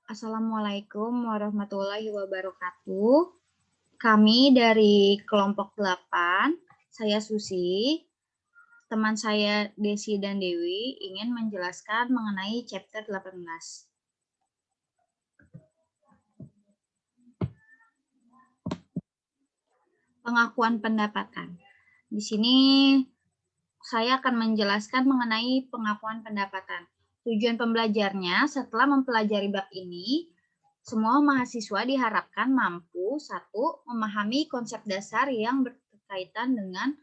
Assalamualaikum warahmatullahi wabarakatuh. Kami dari kelompok 8, saya Susi, teman saya Desi dan Dewi ingin menjelaskan mengenai chapter 18. Pengakuan pendapatan. Di sini saya akan menjelaskan mengenai pengakuan pendapatan. Tujuan pembelajarnya setelah mempelajari bab ini, semua mahasiswa diharapkan mampu, 1, memahami konsep dasar yang berkaitan dengan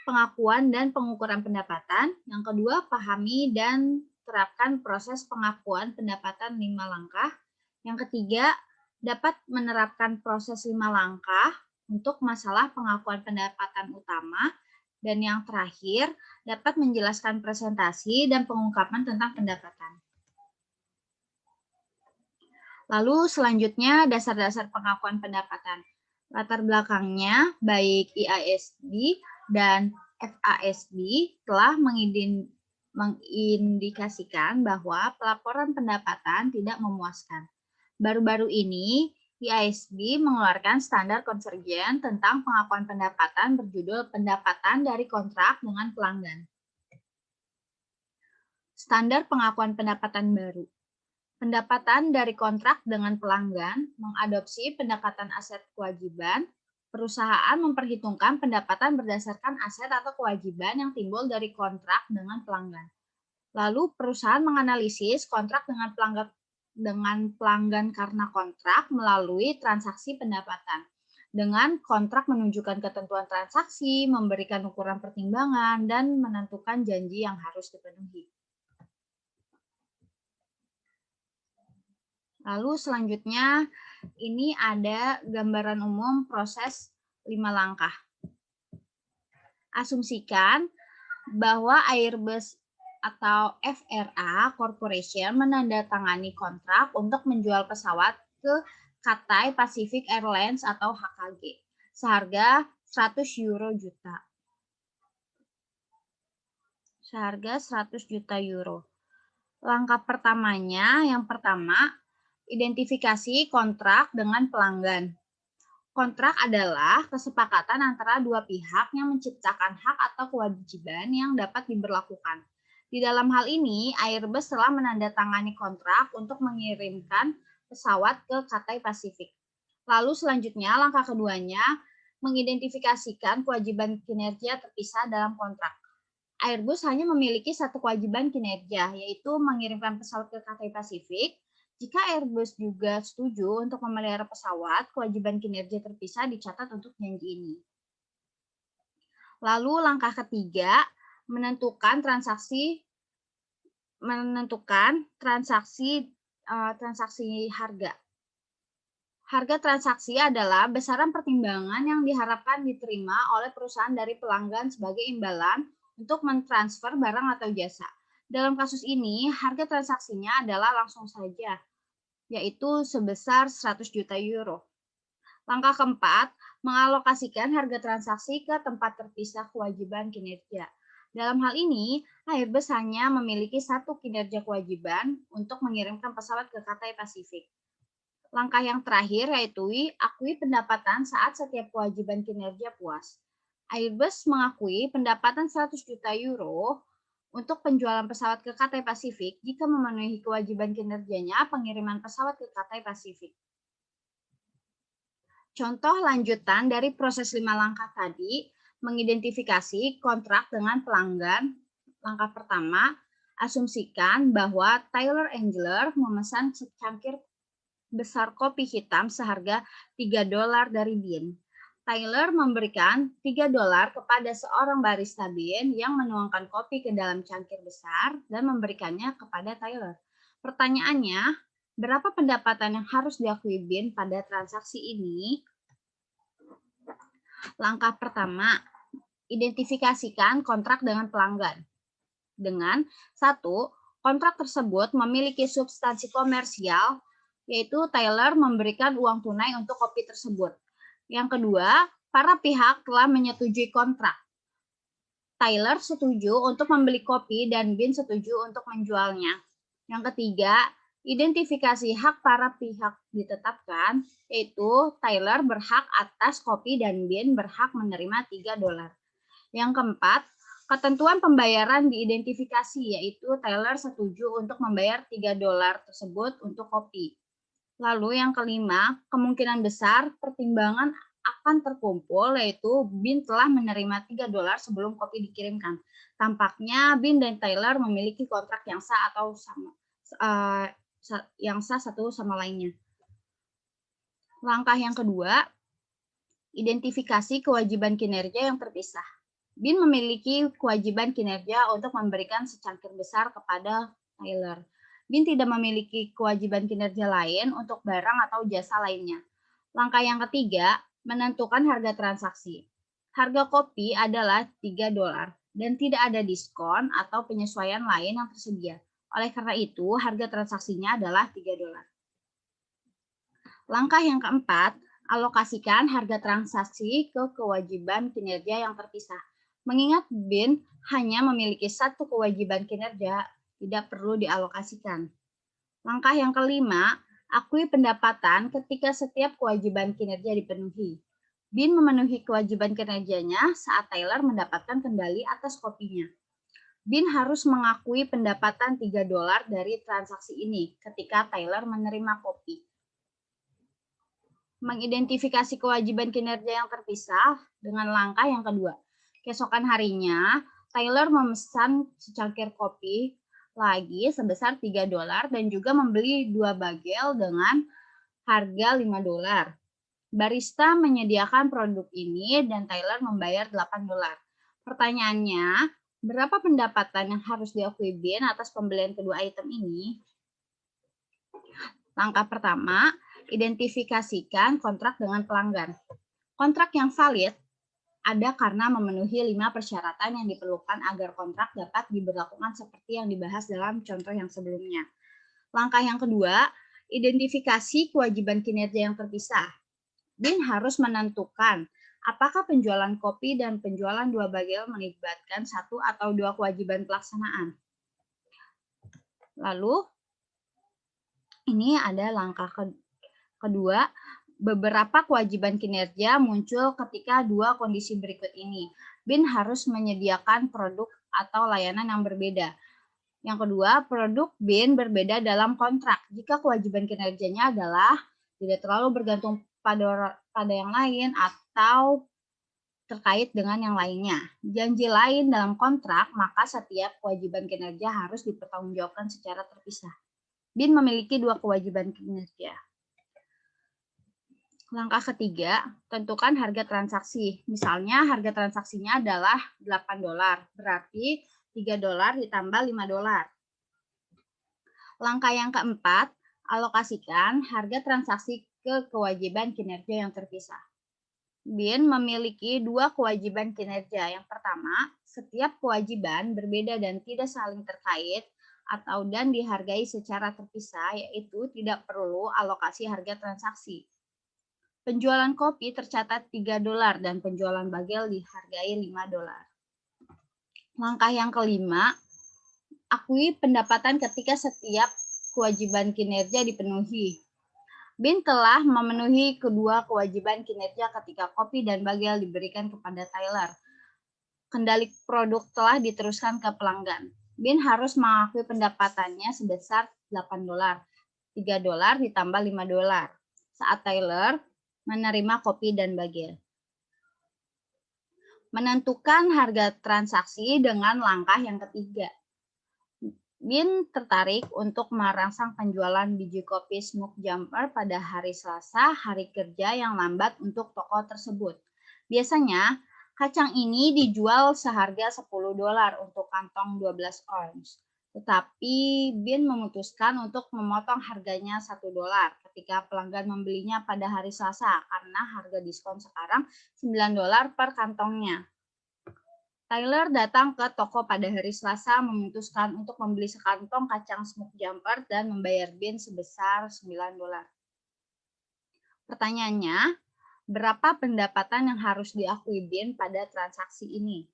pengakuan dan pengukuran pendapatan. Yang kedua, pahami dan terapkan proses pengakuan pendapatan 5 langkah. Yang ketiga, dapat menerapkan proses 5 langkah untuk masalah pengakuan pendapatan utama. Dan yang terakhir, dapat menjelaskan presentasi dan pengungkapan tentang pendapatan. Lalu selanjutnya dasar-dasar pengakuan pendapatan. Latar belakangnya baik IASB dan FASB telah mengindikasikan bahwa pelaporan pendapatan tidak memuaskan. Baru-baru ini IASB mengeluarkan standar konvergen tentang pengakuan pendapatan berjudul Pendapatan dari Kontrak dengan Pelanggan. Standar pengakuan pendapatan baru. Pendapatan dari kontrak dengan pelanggan mengadopsi pendekatan aset kewajiban. Perusahaan memperhitungkan pendapatan berdasarkan aset atau kewajiban yang timbul dari kontrak dengan pelanggan. Lalu perusahaan menganalisis kontrak dengan pelanggan karena kontrak melalui transaksi pendapatan. Dengan kontrak menunjukkan ketentuan transaksi, memberikan ukuran pertimbangan, dan menentukan janji yang harus dipenuhi. Lalu selanjutnya ini ada gambaran umum proses 5 langkah. Asumsikan bahwa Airbus atau FRA Corporation menandatangani kontrak untuk menjual pesawat ke Cathay Pacific Airlines atau HKG seharga 100 euro juta. Seharga 100 juta euro. Langkah pertamanya, yang pertama, identifikasi kontrak dengan pelanggan. Kontrak adalah kesepakatan antara dua pihak yang menciptakan hak atau kewajiban yang dapat diberlakukan. Di dalam hal ini, Airbus telah menandatangani kontrak untuk mengirimkan pesawat ke Cathay Pacific. Lalu selanjutnya, langkah keduanya, mengidentifikasikan kewajiban kinerja terpisah dalam kontrak. Airbus hanya memiliki satu kewajiban kinerja, yaitu mengirimkan pesawat ke Cathay Pacific. Jika Airbus juga setuju untuk memelihara pesawat, kewajiban kinerja terpisah dicatat untuk janji ini. Lalu langkah ketiga, menentukan transaksi harga. Harga transaksi adalah besaran pertimbangan yang diharapkan diterima oleh perusahaan dari pelanggan sebagai imbalan untuk mentransfer barang atau jasa. Dalam kasus ini, harga transaksinya adalah langsung saja, yaitu sebesar 100 juta euro. Langkah keempat, mengalokasikan harga transaksi ke tempat terpisah kewajiban kinerja. Dalam hal ini, Airbus hanya memiliki satu kinerja kewajiban untuk mengirimkan pesawat ke Cathay Pacific. Langkah yang terakhir yaitu akui pendapatan saat setiap kewajiban kinerja puas. Airbus mengakui pendapatan 100 juta euro untuk penjualan pesawat ke Cathay Pacific jika memenuhi kewajiban kinerjanya pengiriman pesawat ke Cathay Pacific. Contoh lanjutan dari proses 5 langkah tadi, mengidentifikasi kontrak dengan pelanggan. Langkah pertama, asumsikan bahwa Tyler Engler memesan secangkir besar kopi hitam seharga $3 dari Bean. Tyler memberikan $3 kepada seorang barista Bean yang menuangkan kopi ke dalam cangkir besar dan memberikannya kepada Tyler. Pertanyaannya, berapa pendapatan yang harus diakui Bean pada transaksi ini? Langkah pertama, identifikasikan kontrak dengan pelanggan. Dengan 1, kontrak tersebut memiliki substansi komersial, yaitu Tyler memberikan uang tunai untuk kopi tersebut. Yang kedua, para pihak telah menyetujui kontrak. Tyler setuju untuk membeli kopi dan Bean setuju untuk menjualnya. Yang ketiga, Identifikasi hak para pihak ditetapkan, yaitu Tyler berhak atas kopi dan Bean berhak menerima $3. Yang keempat, ketentuan pembayaran diidentifikasi, yaitu Tyler setuju untuk membayar $3 tersebut untuk kopi. Lalu yang kelima, kemungkinan besar pertimbangan akan terkumpul, yaitu Bean telah menerima $3 sebelum kopi dikirimkan. Tampaknya Bean dan Tyler memiliki kontrak yang sah atau satu sama lainnya. Langkah yang kedua, identifikasi kewajiban kinerja yang terpisah. Bean memiliki kewajiban kinerja untuk memberikan secangkir besar kepada Tyler. Bean tidak memiliki kewajiban kinerja lain untuk barang atau jasa lainnya. Langkah yang ketiga, menentukan harga transaksi. Harga kopi adalah $3 dan tidak ada diskon atau penyesuaian lain yang tersedia. Oleh karena itu, harga transaksinya adalah $3. Langkah yang keempat, alokasikan harga transaksi ke kewajiban kinerja yang terpisah. Mengingat Bean hanya memiliki satu kewajiban kinerja, tidak perlu dialokasikan. Langkah yang kelima, akui pendapatan ketika setiap kewajiban kinerja dipenuhi. Bean memenuhi kewajiban kinerjanya saat Tyler mendapatkan kembali atas kopinya. Bean harus mengakui pendapatan $3 dari transaksi ini ketika Tyler menerima kopi. Mengidentifikasi kewajiban kinerja yang terpisah dengan langkah yang kedua. Keesokan harinya, Tyler memesan secangkir kopi lagi sebesar $3 dan juga membeli 2 bagel dengan harga $5. Barista menyediakan produk ini dan Tyler membayar $8. Pertanyaannya, berapa pendapatan yang harus diakui Bean atas pembelian kedua item ini? Langkah pertama, identifikasikan kontrak dengan pelanggan. Kontrak yang valid ada karena memenuhi 5 persyaratan yang diperlukan agar kontrak dapat diberlakukan seperti yang dibahas dalam contoh yang sebelumnya. Langkah yang kedua, identifikasi kewajiban kinerja yang terpisah. Bean harus menentukan apakah penjualan kopi dan penjualan 2 bagel melibatkan satu atau 2 kewajiban pelaksanaan. Lalu, ini ada langkah kedua, beberapa kewajiban kinerja muncul ketika 2 kondisi berikut ini. Bean harus menyediakan produk atau layanan yang berbeda. Yang kedua, produk Bean berbeda dalam kontrak. Jika kewajiban kinerjanya adalah tidak terlalu bergantung pada yang lain atau terkait dengan yang lainnya. Janji lain dalam kontrak, maka setiap kewajiban kinerja harus dipertanggungjawabkan secara terpisah. Bean memiliki 2 kewajiban kinerja. Langkah ketiga, tentukan harga transaksi. Misalnya harga transaksinya adalah $8, berarti $3 ditambah $5. Langkah yang keempat, alokasikan harga transaksi ke kewajiban kinerja yang terpisah. Bean memiliki 2 kewajiban kinerja. Yang pertama, setiap kewajiban berbeda dan tidak saling terkait atau dan dihargai secara terpisah, yaitu tidak perlu alokasi harga transaksi. Penjualan kopi tercatat $3 dan penjualan bagel dihargai $5. Langkah yang kelima, akui pendapatan ketika setiap kewajiban kinerja dipenuhi. Bean telah memenuhi kedua kewajiban kinerja ketika kopi dan bagel diberikan kepada Tyler. Kendali produk telah diteruskan ke pelanggan. Bean harus mengakui pendapatannya sebesar $8. $3 ditambah $5 saat Tyler menerima kopi dan bagel. Menentukan harga transaksi dengan langkah yang ketiga. Bean tertarik untuk merangsang penjualan biji kopi Smoke Jumper pada hari Selasa, hari kerja yang lambat untuk toko tersebut. Biasanya, kacang ini dijual seharga $10 untuk kantong 12 ounce. Tetapi Bean memutuskan untuk memotong harganya $1 ketika pelanggan membelinya pada hari Selasa karena harga diskon sekarang $9 per kantongnya. Tyler datang ke toko pada hari Selasa memutuskan untuk membeli sekantong kacang Smoke Jumper dan membayar Bean sebesar $9. Pertanyaannya, berapa pendapatan yang harus diakui Bean pada transaksi ini?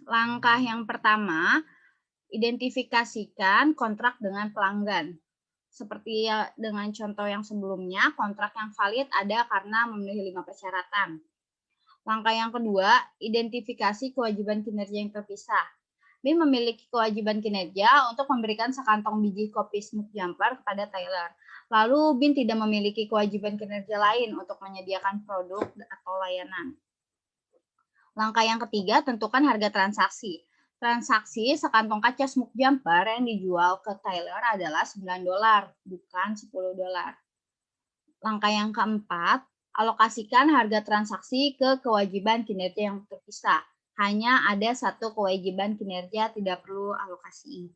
Langkah yang pertama, Identifikasikan kontrak dengan pelanggan. Seperti dengan contoh yang sebelumnya, kontrak yang valid ada karena memenuhi 5 persyaratan. Langkah yang kedua, identifikasi kewajiban kinerja yang terpisah. Bin memiliki kewajiban kinerja untuk memberikan sekantong biji kopi Smoke Jumper kepada Tyler. Lalu Bin tidak memiliki kewajiban kinerja lain untuk menyediakan produk atau layanan. Langkah yang ketiga, tentukan harga transaksi. Transaksi sekantong kaca Smoke Jumper yang dijual ke Tyler adalah $9, bukan $10. Langkah yang keempat, alokasikan harga transaksi ke kewajiban kinerja yang terpisah. Hanya ada satu kewajiban kinerja, tidak perlu alokasi.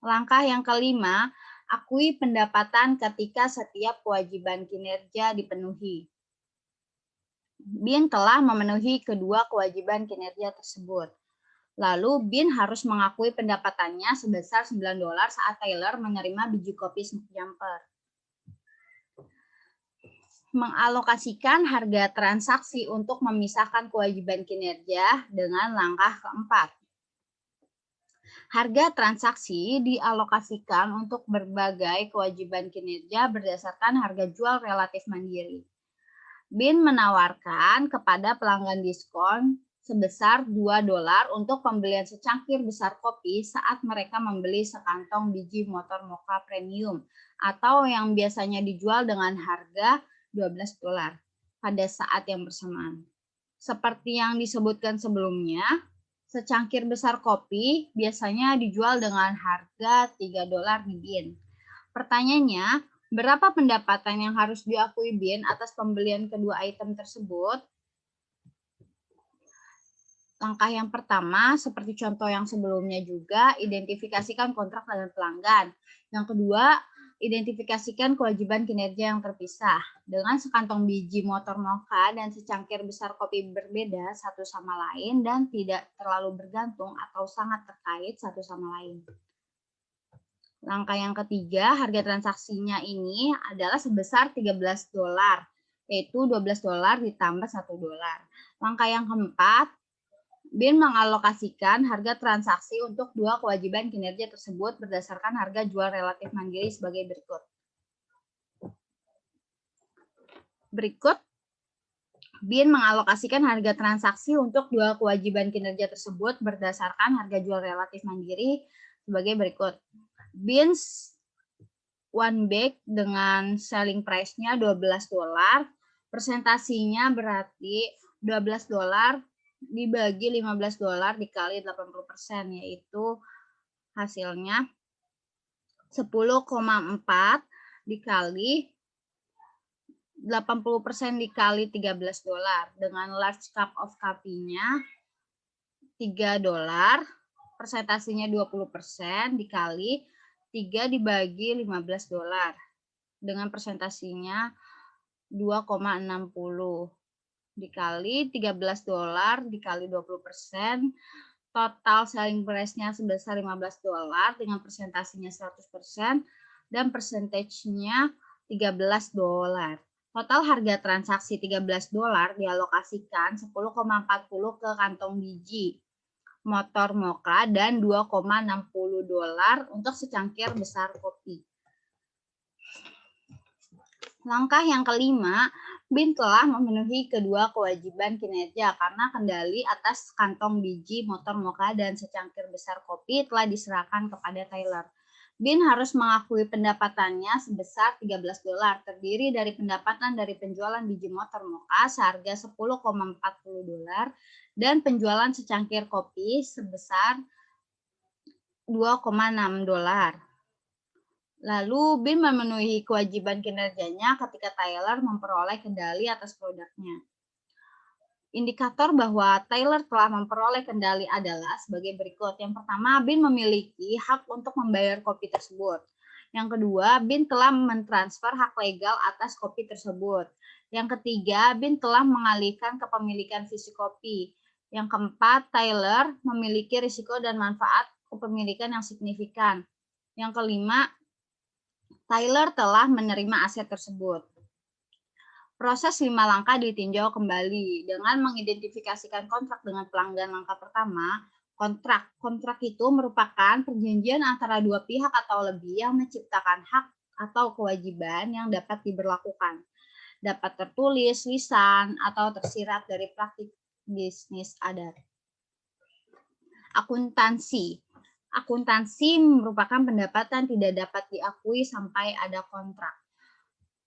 Langkah yang kelima, akui pendapatan ketika setiap kewajiban kinerja dipenuhi. Bin telah memenuhi kedua kewajiban kinerja tersebut. Lalu Bin harus mengakui pendapatannya sebesar $9 saat Tyler menerima biji kopi Smoke Jumper. Mengalokasikan harga transaksi untuk memisahkan kewajiban kinerja dengan langkah keempat. Harga transaksi dialokasikan untuk berbagai kewajiban kinerja berdasarkan harga jual relatif mandiri. Bin menawarkan kepada pelanggan diskon sebesar $2 untuk pembelian secangkir besar kopi saat mereka membeli sekantong biji motor mocha premium atau yang biasanya dijual dengan harga $12 pada saat yang bersamaan. Seperti yang disebutkan sebelumnya, secangkir besar kopi biasanya dijual dengan harga $3 di Bin. Pertanyaannya, berapa pendapatan yang harus diakui Bin atas pembelian kedua item tersebut? Langkah yang pertama, seperti contoh yang sebelumnya juga, identifikasikan kontrak dengan pelanggan. Yang kedua, identifikasikan kewajiban kinerja yang terpisah. Dengan sekantong biji motor mocha dan secangkir besar kopi berbeda satu sama lain dan tidak terlalu bergantung atau sangat terkait satu sama lain. Langkah yang ketiga, harga transaksinya ini adalah sebesar $13, yaitu $12 ditambah $1. Langkah yang keempat, Bin mengalokasikan harga transaksi untuk dua kewajiban kinerja tersebut berdasarkan harga jual relatif mandiri sebagai berikut. Berikut, Bin mengalokasikan harga transaksi untuk dua kewajiban kinerja tersebut berdasarkan harga jual relatif mandiri sebagai berikut. Bin's one bag dengan selling price-nya $12, persentasinya berarti $12 dibagi $15 dikali 80%, yaitu hasilnya 10,4 dikali 80% dikali $13 dengan large cup of coffee-nya $3, persentasinya 20% dikali 3 dibagi $15 dengan persentasinya 2,60 dikali $13 dikali 20%, total selling price-nya sebesar $15 dengan persentasinya 100% dan persentasenya $13. Total harga transaksi $13 dialokasikan 10,40 ke kantong biji motor mocha dan $2,60 untuk secangkir besar kopi. Langkah yang kelima, Bin telah memenuhi kedua kewajiban kinerja karena kendali atas kantong biji motor mocha dan secangkir besar kopi telah diserahkan kepada Tyler. Bin harus mengakui pendapatannya sebesar $13, terdiri dari pendapatan dari penjualan biji motor mocha seharga $10,40 dan penjualan secangkir kopi sebesar $2,6. Lalu Bin memenuhi kewajiban kinerjanya ketika Tyler memperoleh kendali atas produknya. Indikator bahwa Tyler telah memperoleh kendali adalah sebagai berikut. Yang pertama, Bin memiliki hak untuk membayar kopi tersebut. Yang kedua, Bin telah mentransfer hak legal atas kopi tersebut. Yang ketiga, Bin telah mengalihkan kepemilikan fisik kopi. Yang keempat, Tyler memiliki risiko dan manfaat kepemilikan yang signifikan. Yang kelima, Tyler telah menerima aset tersebut. Proses 5 langkah ditinjau kembali dengan mengidentifikasikan kontrak dengan pelanggan. Langkah pertama, Kontrak. Kontrak itu merupakan perjanjian antara dua pihak atau lebih yang menciptakan hak atau kewajiban yang dapat diberlakukan. Dapat tertulis, lisan, atau tersirat dari praktik bisnis adat. Akuntansi. Akuntansi merupakan pendapatan tidak dapat diakui sampai ada kontrak.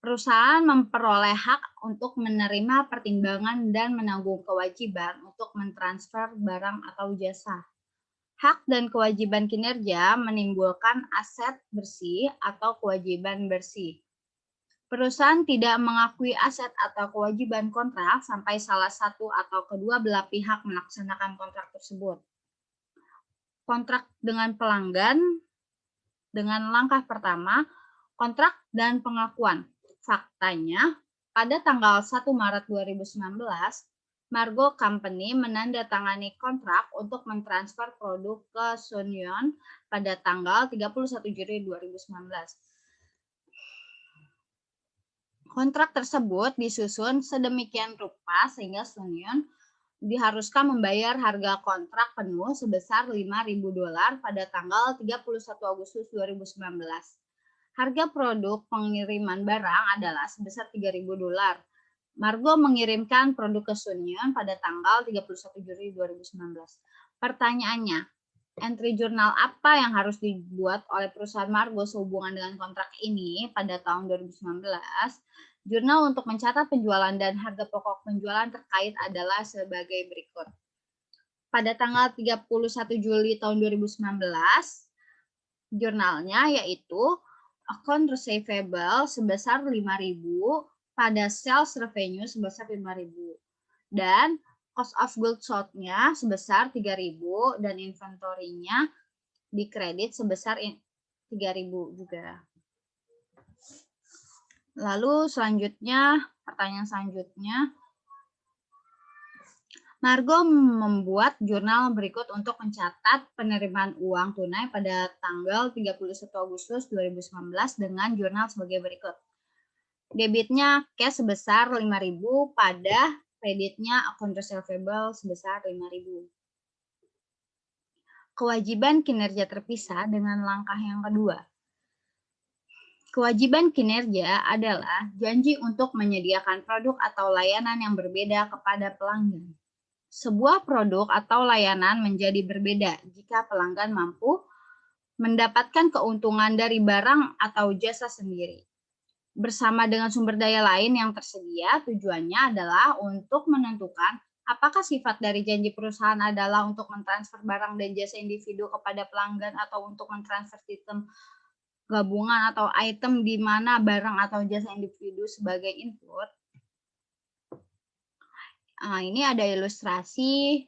Perusahaan memperoleh hak untuk menerima pertimbangan dan menanggung kewajiban untuk mentransfer barang atau jasa. Hak dan kewajiban kinerja menimbulkan aset bersih atau kewajiban bersih. Perusahaan tidak mengakui aset atau kewajiban kontrak sampai salah satu atau kedua belah pihak melaksanakan kontrak tersebut. Kontrak dengan pelanggan dengan langkah pertama, kontrak dan pengakuan. Faktanya, pada tanggal 1 Maret 2019, Margo Company menandatangani kontrak untuk mentransfer produk ke Sunyeon pada tanggal 31 Juli 2019. Kontrak tersebut disusun sedemikian rupa sehingga Sunyeon diharuskan membayar harga kontrak penuh sebesar $5.000 pada tanggal 31 Agustus 2019. Harga produk pengiriman barang adalah sebesar $3.000. Margo mengirimkan produk ke Sunyeon pada tanggal 31 Juli 2019. Pertanyaannya, entry jurnal apa yang harus dibuat oleh perusahaan Margo sehubungan dengan kontrak ini pada tahun 2019? Jurnal untuk mencatat penjualan dan harga pokok penjualan terkait adalah sebagai berikut. Pada tanggal 31 Juli tahun 2019, jurnalnya yaitu account receivable sebesar 5.000, pada sales revenue sebesar 5.000, dan cost of goods sold-nya sebesar 3.000 dan inventory-nya dikredit sebesar 3.000 juga. Lalu selanjutnya, pertanyaan selanjutnya, Margo membuat jurnal berikut untuk mencatat penerimaan uang tunai pada tanggal 31 Agustus 2019 dengan jurnal sebagai berikut. Debitnya cash sebesar 5.000 pada kreditnya account receivable sebesar 5.000. Kewajiban kinerja terpisah dengan langkah yang kedua. Kewajiban kinerja adalah janji untuk menyediakan produk atau layanan yang berbeda kepada pelanggan. Sebuah produk atau layanan menjadi berbeda jika pelanggan mampu mendapatkan keuntungan dari barang atau jasa sendiri. Bersama dengan sumber daya lain yang tersedia, tujuannya adalah untuk menentukan apakah sifat dari janji perusahaan adalah untuk mentransfer barang dan jasa individu kepada pelanggan atau untuk mentransfer sistem gabungan atau item di mana barang atau jasa individu sebagai input. Nah, ini ada ilustrasi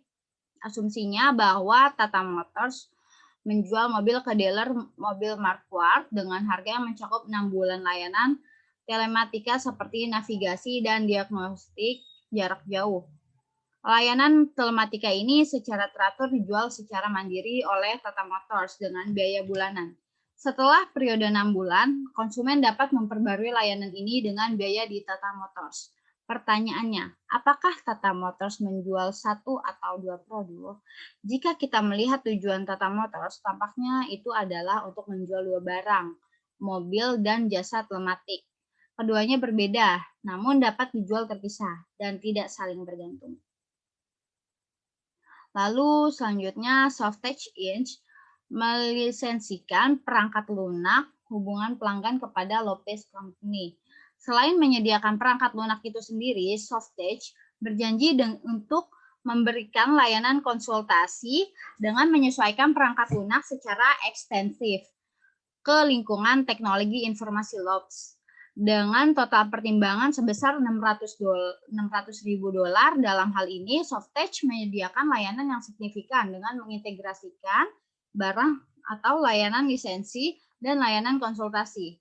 asumsinya bahwa Tata Motors menjual mobil ke dealer mobil Marquardt dengan harga yang mencakup 6 bulan layanan telematika seperti navigasi dan diagnostik jarak jauh. Layanan telematika ini secara teratur dijual secara mandiri oleh Tata Motors dengan biaya bulanan. Setelah periode 6 bulan, konsumen dapat memperbarui layanan ini dengan biaya di Tata Motors. Pertanyaannya, apakah Tata Motors menjual satu atau dua produk? Jika kita melihat tujuan Tata Motors, tampaknya itu adalah untuk menjual dua barang, mobil dan jasa telematik. Keduanya berbeda, namun dapat dijual terpisah dan tidak saling bergantung. Lalu selanjutnya, Softtech Inc. melisensikan perangkat lunak hubungan pelanggan kepada Lopez Company. Selain menyediakan perangkat lunak itu sendiri, Softtech berjanji untuk memberikan layanan konsultasi dengan menyesuaikan perangkat lunak secara ekstensif ke lingkungan teknologi informasi Lopez. Dengan total pertimbangan sebesar $600.000 dalam hal ini, Softtech menyediakan layanan yang signifikan dengan mengintegrasikan barang atau layanan lisensi dan layanan konsultasi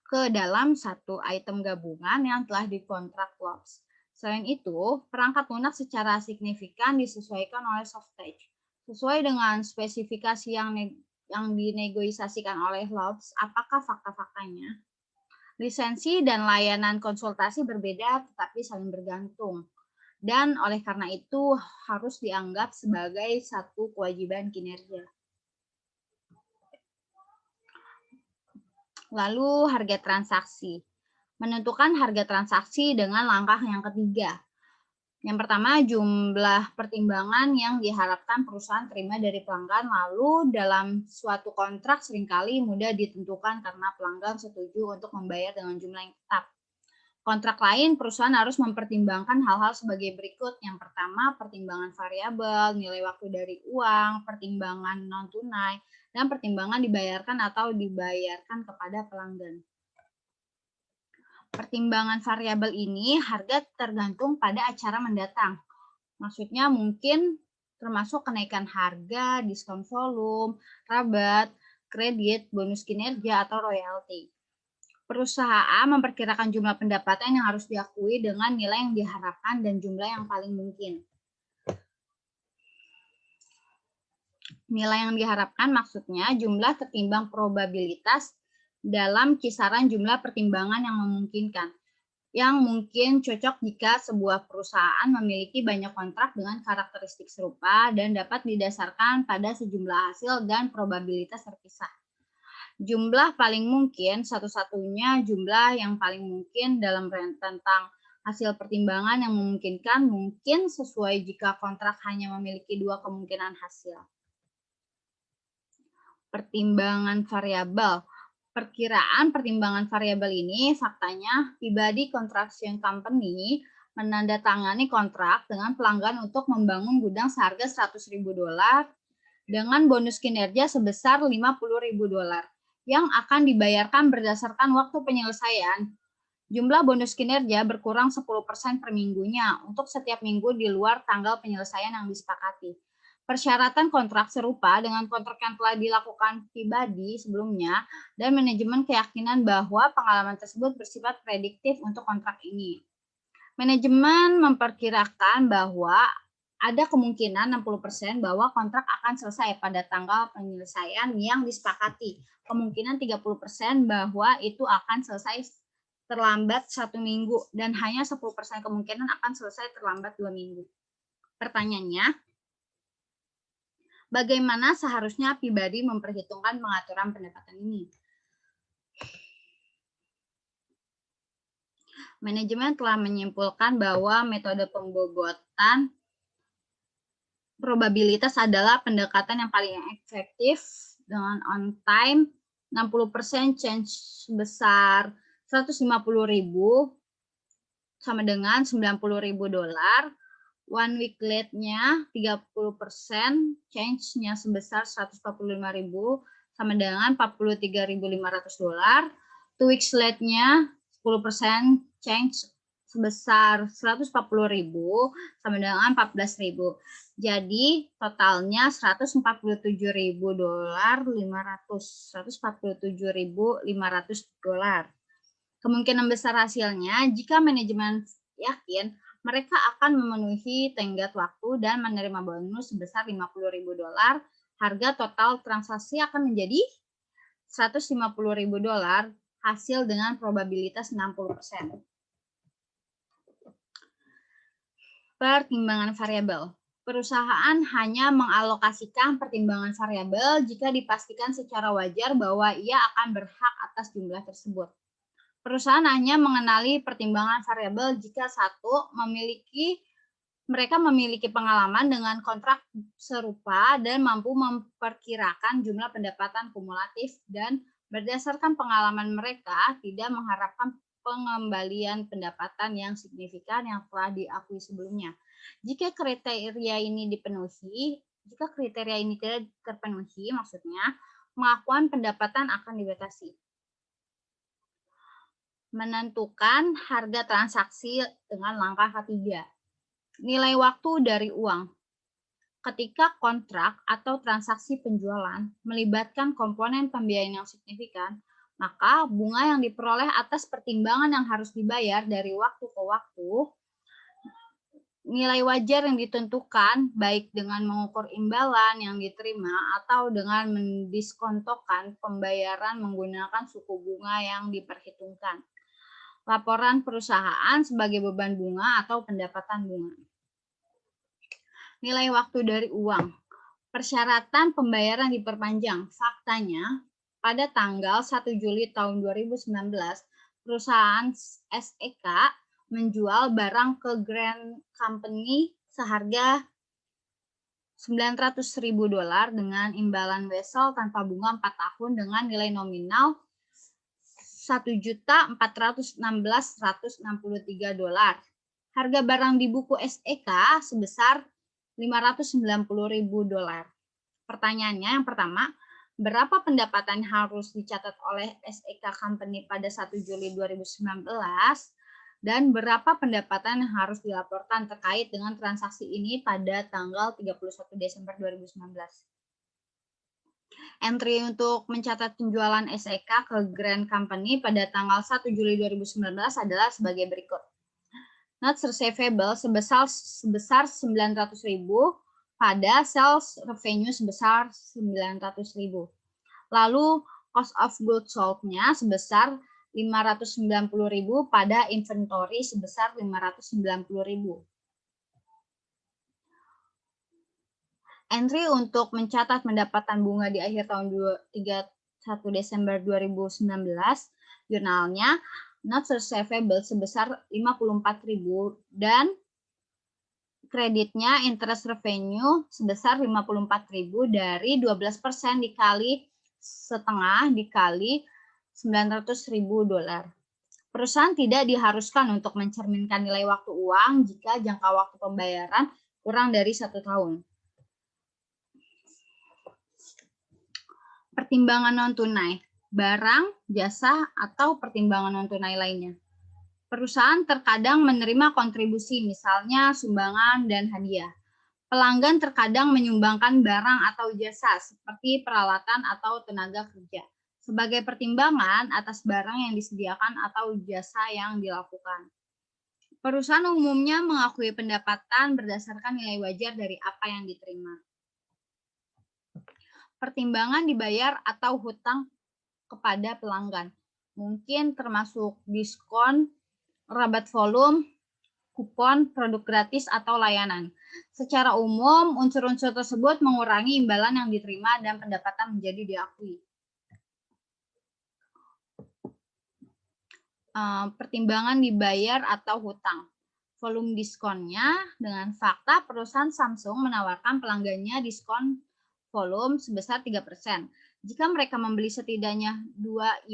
ke dalam satu item gabungan yang telah dikontrak Lopez. Selain itu, perangkat lunak secara signifikan disesuaikan oleh Softtech sesuai dengan spesifikasi yang dinegosiasikan oleh Lopez. Apakah fakta-faktanya? Lisensi dan layanan konsultasi berbeda tetapi saling bergantung. dan oleh karena itu harus dianggap sebagai satu kewajiban kinerja. Lalu harga transaksi. Menentukan harga transaksi dengan langkah yang ketiga. Yang pertama, jumlah pertimbangan yang diharapkan perusahaan terima dari pelanggan, lalu dalam suatu kontrak seringkali mudah ditentukan karena pelanggan setuju untuk membayar dengan jumlah yang tetap. Kontrak lain, perusahaan harus mempertimbangkan hal-hal sebagai berikut. Yang pertama, pertimbangan variabel, nilai waktu dari uang, pertimbangan non-tunai, dan pertimbangan dibayarkan atau dibayarkan kepada pelanggan. Pertimbangan variabel ini harga tergantung pada acara mendatang. Maksudnya mungkin termasuk kenaikan harga, diskon volume, rabat, kredit, bonus kinerja, atau royalti. Perusahaan memperkirakan jumlah pendapatan yang harus diakui dengan nilai yang diharapkan dan jumlah yang paling mungkin. Nilai yang diharapkan maksudnya jumlah ketimbang probabilitas dalam kisaran jumlah pertimbangan yang memungkinkan, yang mungkin cocok jika sebuah perusahaan memiliki banyak kontrak dengan karakteristik serupa dan dapat didasarkan pada sejumlah hasil dan probabilitas terpisah. Jumlah paling mungkin, satu-satunya jumlah yang paling mungkin dalam tentang hasil pertimbangan yang memungkinkan mungkin sesuai jika kontrak hanya memiliki dua kemungkinan hasil. Pertimbangan variabel. Perkiraan pertimbangan variabel ini faktanya Peabody Construction Company menandatangani kontrak dengan pelanggan untuk membangun gudang seharga $100.000 dengan bonus kinerja sebesar $50.000 yang akan dibayarkan berdasarkan waktu penyelesaian. Jumlah bonus kinerja berkurang 10% per minggunya untuk setiap minggu di luar tanggal penyelesaian yang disepakati. Persyaratan kontrak serupa dengan kontrak yang telah dilakukan Peabody sebelumnya dan manajemen keyakinan bahwa pengalaman tersebut bersifat prediktif untuk kontrak ini. Manajemen memperkirakan bahwa ada kemungkinan 60% bahwa kontrak akan selesai pada tanggal penyelesaian yang disepakati. Kemungkinan 30% bahwa itu akan selesai terlambat 1 minggu dan hanya 10% kemungkinan akan selesai terlambat 2 minggu. Pertanyaannya, bagaimana seharusnya Peabody memperhitungkan pengaturan pendapatan ini? Manajemen telah menyimpulkan bahwa metode pembobotan probabilitas adalah pendekatan yang paling efektif dengan on time 60% change sebesar $150.000 sama dengan $90.000. One week late-nya 30% change-nya sebesar $145.000 sama dengan $43.500. 2 weeks late-nya 10% change sebesar $140.000 sama dengan $14.000. Jadi totalnya $147.500. Kemungkinan besar hasilnya jika manajemen yakin mereka akan memenuhi tenggat waktu dan menerima bonus sebesar $50.000, harga total transaksi akan menjadi $150.000 hasil dengan probabilitas 60%. Pertimbangan variabel. Perusahaan hanya mengalokasikan pertimbangan variabel jika dipastikan secara wajar bahwa ia akan berhak atas jumlah tersebut. Perusahaan hanya mengenali pertimbangan variabel jika satu, mereka memiliki pengalaman dengan kontrak serupa dan mampu memperkirakan jumlah pendapatan kumulatif dan berdasarkan pengalaman mereka tidak mengharapkan pengembalian pendapatan yang signifikan yang telah diakui sebelumnya. Jika kriteria ini tidak terpenuhi, maksudnya pengakuan pendapatan akan dibatasi. Menentukan harga transaksi dengan langkah ketiga. Nilai waktu dari uang. Ketika kontrak atau transaksi penjualan melibatkan komponen pembiayaan yang signifikan, maka bunga yang diperoleh atas pertimbangan yang harus dibayar dari waktu ke waktu, nilai wajar yang ditentukan baik dengan mengukur imbalan yang diterima atau dengan mendiskontokan pembayaran menggunakan suku bunga yang diperhitungkan. Laporan perusahaan sebagai beban bunga atau pendapatan bunga. Nilai waktu dari uang. Persyaratan pembayaran diperpanjang. Faktanya, pada tanggal 1 Juli tahun 2019, perusahaan SEK menjual barang ke Grand Company seharga $900.000 dengan imbalan wesel tanpa bunga 4 tahun dengan nilai nominal $1.416.163. Harga barang di buku SEK sebesar $590.000. Pertanyaannya yang pertama, berapa pendapatan harus dicatat oleh SEK Company pada 1 Juli 2019 dan berapa pendapatan yang harus dilaporkan terkait dengan transaksi ini pada tanggal 31 Desember 2019. Entry untuk mencatat penjualan SEK ke Grand Company pada tanggal 1 Juli 2019 adalah sebagai berikut. Notes receivable sebesar 900.000 pada sales revenue sebesar 900.000. Lalu cost of goods sold-nya sebesar 590.000 pada inventory sebesar 590.000. Entry untuk mencatat pendapatan bunga di akhir tahun 31 Desember 2019, jurnalnya notes receivable sebesar 54.000 dan kreditnya interest revenue sebesar 54.000 dari 12% dikali setengah dikali $900.000. Perusahaan tidak diharuskan untuk mencerminkan nilai waktu uang jika jangka waktu pembayaran kurang dari 1 tahun. Pertimbangan non-tunai, barang, jasa, atau pertimbangan non-tunai lainnya. Perusahaan terkadang menerima kontribusi, misalnya sumbangan dan hadiah. Pelanggan terkadang menyumbangkan barang atau jasa, seperti peralatan atau tenaga kerja, sebagai pertimbangan atas barang yang disediakan atau jasa yang dilakukan. Perusahaan umumnya mengakui pendapatan berdasarkan nilai wajar dari apa yang diterima. Pertimbangan dibayar atau hutang kepada pelanggan, mungkin termasuk diskon, rabat volume, kupon, produk gratis, atau layanan. Secara umum, unsur-unsur tersebut mengurangi imbalan yang diterima dan pendapatan menjadi diakui. Pertimbangan dibayar atau hutang. Volume diskonnya dengan fakta perusahaan Samsung menawarkan pelanggannya diskon volume sebesar 3%. Jika mereka membeli setidaknya 2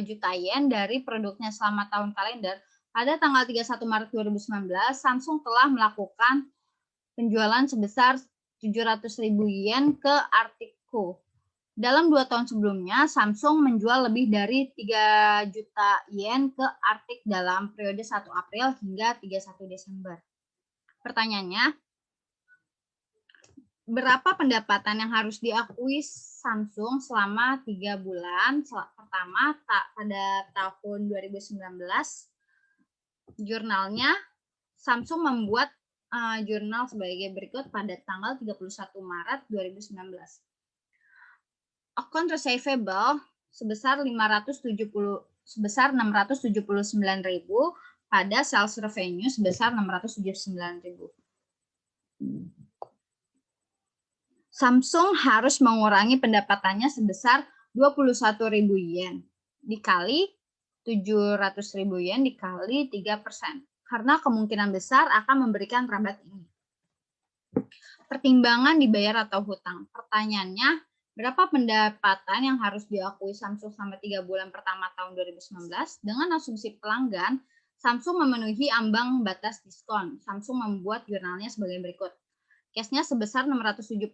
juta yen dari produknya selama tahun kalender, pada tanggal 31 Maret 2019, Samsung telah melakukan penjualan sebesar 700.000 yen ke Artico. Dalam 2 tahun sebelumnya, Samsung menjual lebih dari 3 juta yen ke Arctic dalam periode 1 April hingga 31 Desember. Pertanyaannya, berapa pendapatan yang harus diakui Samsung selama 3 bulan pertama pada tahun 2019? Jurnalnya, Samsung membuat jurnal sebagai berikut pada tanggal 31 Maret 2019. Account receivable sebesar 679.000 pada sales revenue sebesar 679.000. Samsung harus mengurangi pendapatannya sebesar 21.000 yen dikali 700.000 yen dikali 3%, karena kemungkinan besar akan memberikan rabat ini. Pertimbangan dibayar atau hutang. Pertanyaannya, berapa pendapatan yang harus diakui Samsung selama 3 bulan pertama tahun 2019? Dengan asumsi pelanggan, Samsung memenuhi ambang batas diskon. Samsung membuat jurnalnya sebagai berikut. Cashnya sebesar 679.000,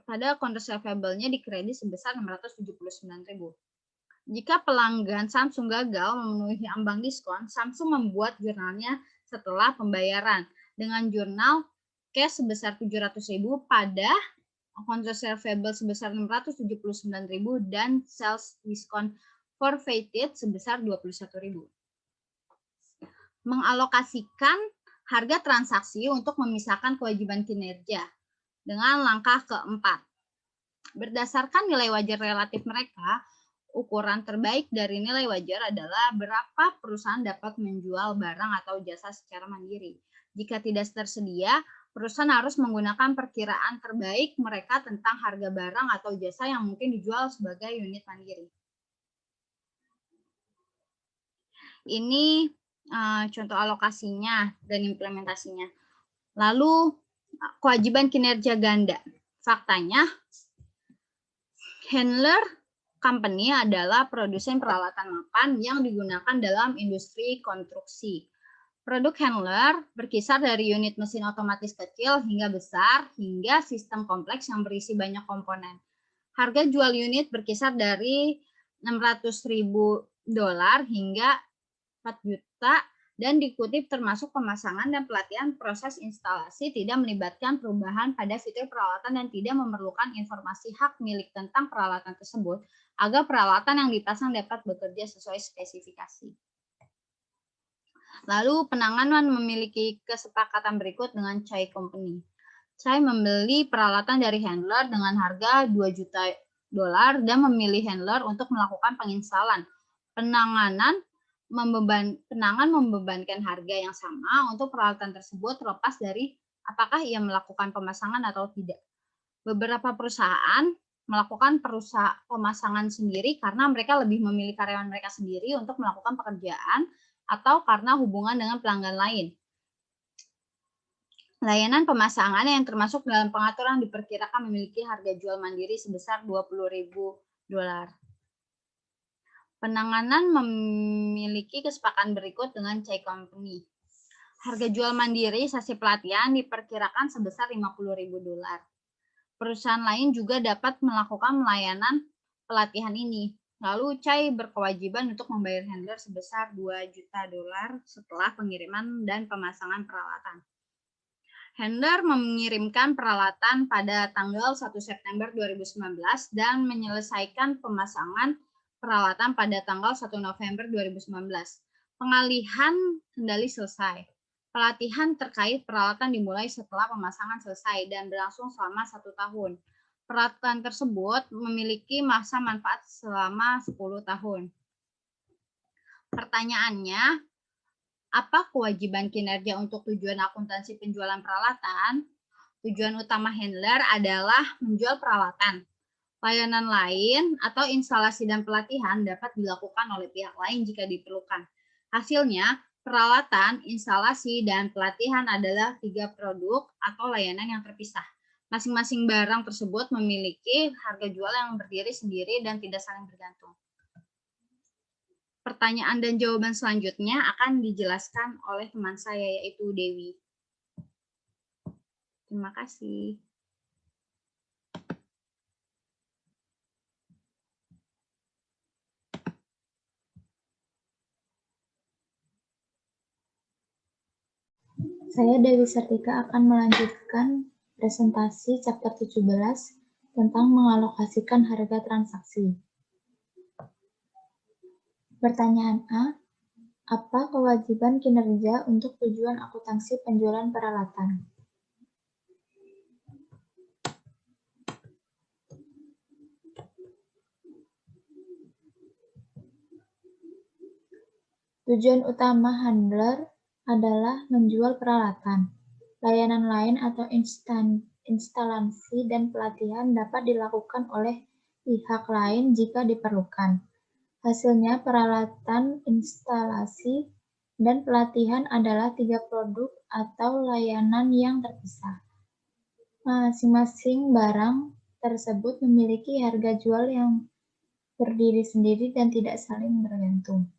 pada account receivable-nya dikredit sebesar 679.000. Jika pelanggan Samsung gagal memenuhi ambang diskon, Samsung membuat jurnalnya setelah pembayaran dengan jurnal cash sebesar 700.000 pada account receivable sebesar 679.000 dan sales diskon forfeited sebesar 21.000. Mengalokasikan harga transaksi untuk memisahkan kewajiban kinerja dengan langkah keempat. Berdasarkan nilai wajar relatif mereka, ukuran terbaik dari nilai wajar adalah berapa perusahaan dapat menjual barang atau jasa secara mandiri. Jika tidak tersedia, perusahaan harus menggunakan perkiraan terbaik mereka tentang harga barang atau jasa yang mungkin dijual sebagai unit mandiri. Ini contoh alokasinya dan implementasinya. Lalu, kewajiban kinerja ganda. Faktanya, handler company adalah produsen peralatan makan yang digunakan dalam industri konstruksi. Produk handler berkisar dari unit mesin otomatis kecil hingga besar, hingga sistem kompleks yang berisi banyak komponen. Harga jual unit berkisar dari $600.000 hingga 4 juta dan dikutip termasuk pemasangan dan pelatihan. Proses instalasi tidak melibatkan perubahan pada fitur peralatan dan tidak memerlukan informasi hak milik tentang peralatan tersebut agar peralatan yang dipasang dapat bekerja sesuai spesifikasi. Lalu penanganan memiliki kesepakatan berikut dengan Chai Company. Chai membeli peralatan dari handler dengan harga $2 juta dan memilih handler untuk melakukan penginstalan. Penangan membebankan harga yang sama untuk peralatan tersebut terlepas dari apakah ia melakukan pemasangan atau tidak. Beberapa perusahaan melakukan pemasangan sendiri karena mereka lebih memilih karyawan mereka sendiri untuk melakukan pekerjaan atau karena hubungan dengan pelanggan lain. Layanan pemasangan yang termasuk dalam pengaturan diperkirakan memiliki harga jual mandiri sebesar $20.000. Penanganan memiliki kesepakatan berikut dengan Chai Company. Harga jual mandiri sesi pelatihan diperkirakan sebesar $50.000. Perusahaan lain juga dapat melakukan layanan pelatihan ini. Lalu Chai berkewajiban untuk membayar handler sebesar $2 juta setelah pengiriman dan pemasangan peralatan. Handler mengirimkan peralatan pada tanggal 1 September 2019 dan menyelesaikan pemasangan peralatan pada tanggal 1 November 2019. Pengalihan kendali selesai. Pelatihan terkait peralatan dimulai setelah pemasangan selesai dan berlangsung selama 1 tahun. Peralatan tersebut memiliki masa manfaat selama 10 tahun. Pertanyaannya, apa kewajiban kinerja untuk tujuan akuntansi penjualan peralatan? Tujuan utama handler adalah menjual peralatan. Layanan lain atau instalasi dan pelatihan dapat dilakukan oleh pihak lain jika diperlukan. Hasilnya, peralatan, instalasi, dan pelatihan adalah 3 produk atau layanan yang terpisah. Masing-masing barang tersebut memiliki harga jual yang berdiri sendiri dan tidak saling bergantung. Pertanyaan dan jawaban selanjutnya akan dijelaskan oleh teman saya, yaitu Dewi. Terima kasih. Saya Dewi Sartika akan melanjutkan presentasi chapter 17 tentang mengalokasikan harga transaksi. Pertanyaan A, apa kewajiban kinerja untuk tujuan akuntansi penjualan peralatan? Tujuan utama handler adalah menjual peralatan. Layanan lain atau instalasi dan pelatihan dapat dilakukan oleh pihak lain jika diperlukan. Hasilnya, peralatan, instalasi, dan pelatihan adalah 3 produk atau layanan yang terpisah. Masing-masing barang tersebut memiliki harga jual yang berdiri sendiri dan tidak saling bergantung.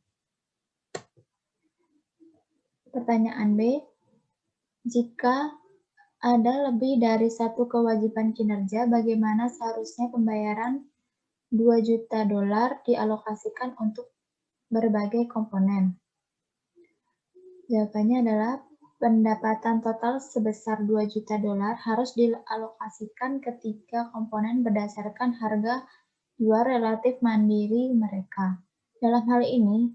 Pertanyaan B, jika ada lebih dari satu kewajiban kinerja, bagaimana seharusnya pembayaran $2 juta dialokasikan untuk berbagai komponen? Jawabannya adalah pendapatan total sebesar $2 juta harus dialokasikan ke 3 komponen berdasarkan harga jual relatif mandiri mereka. Dalam hal ini,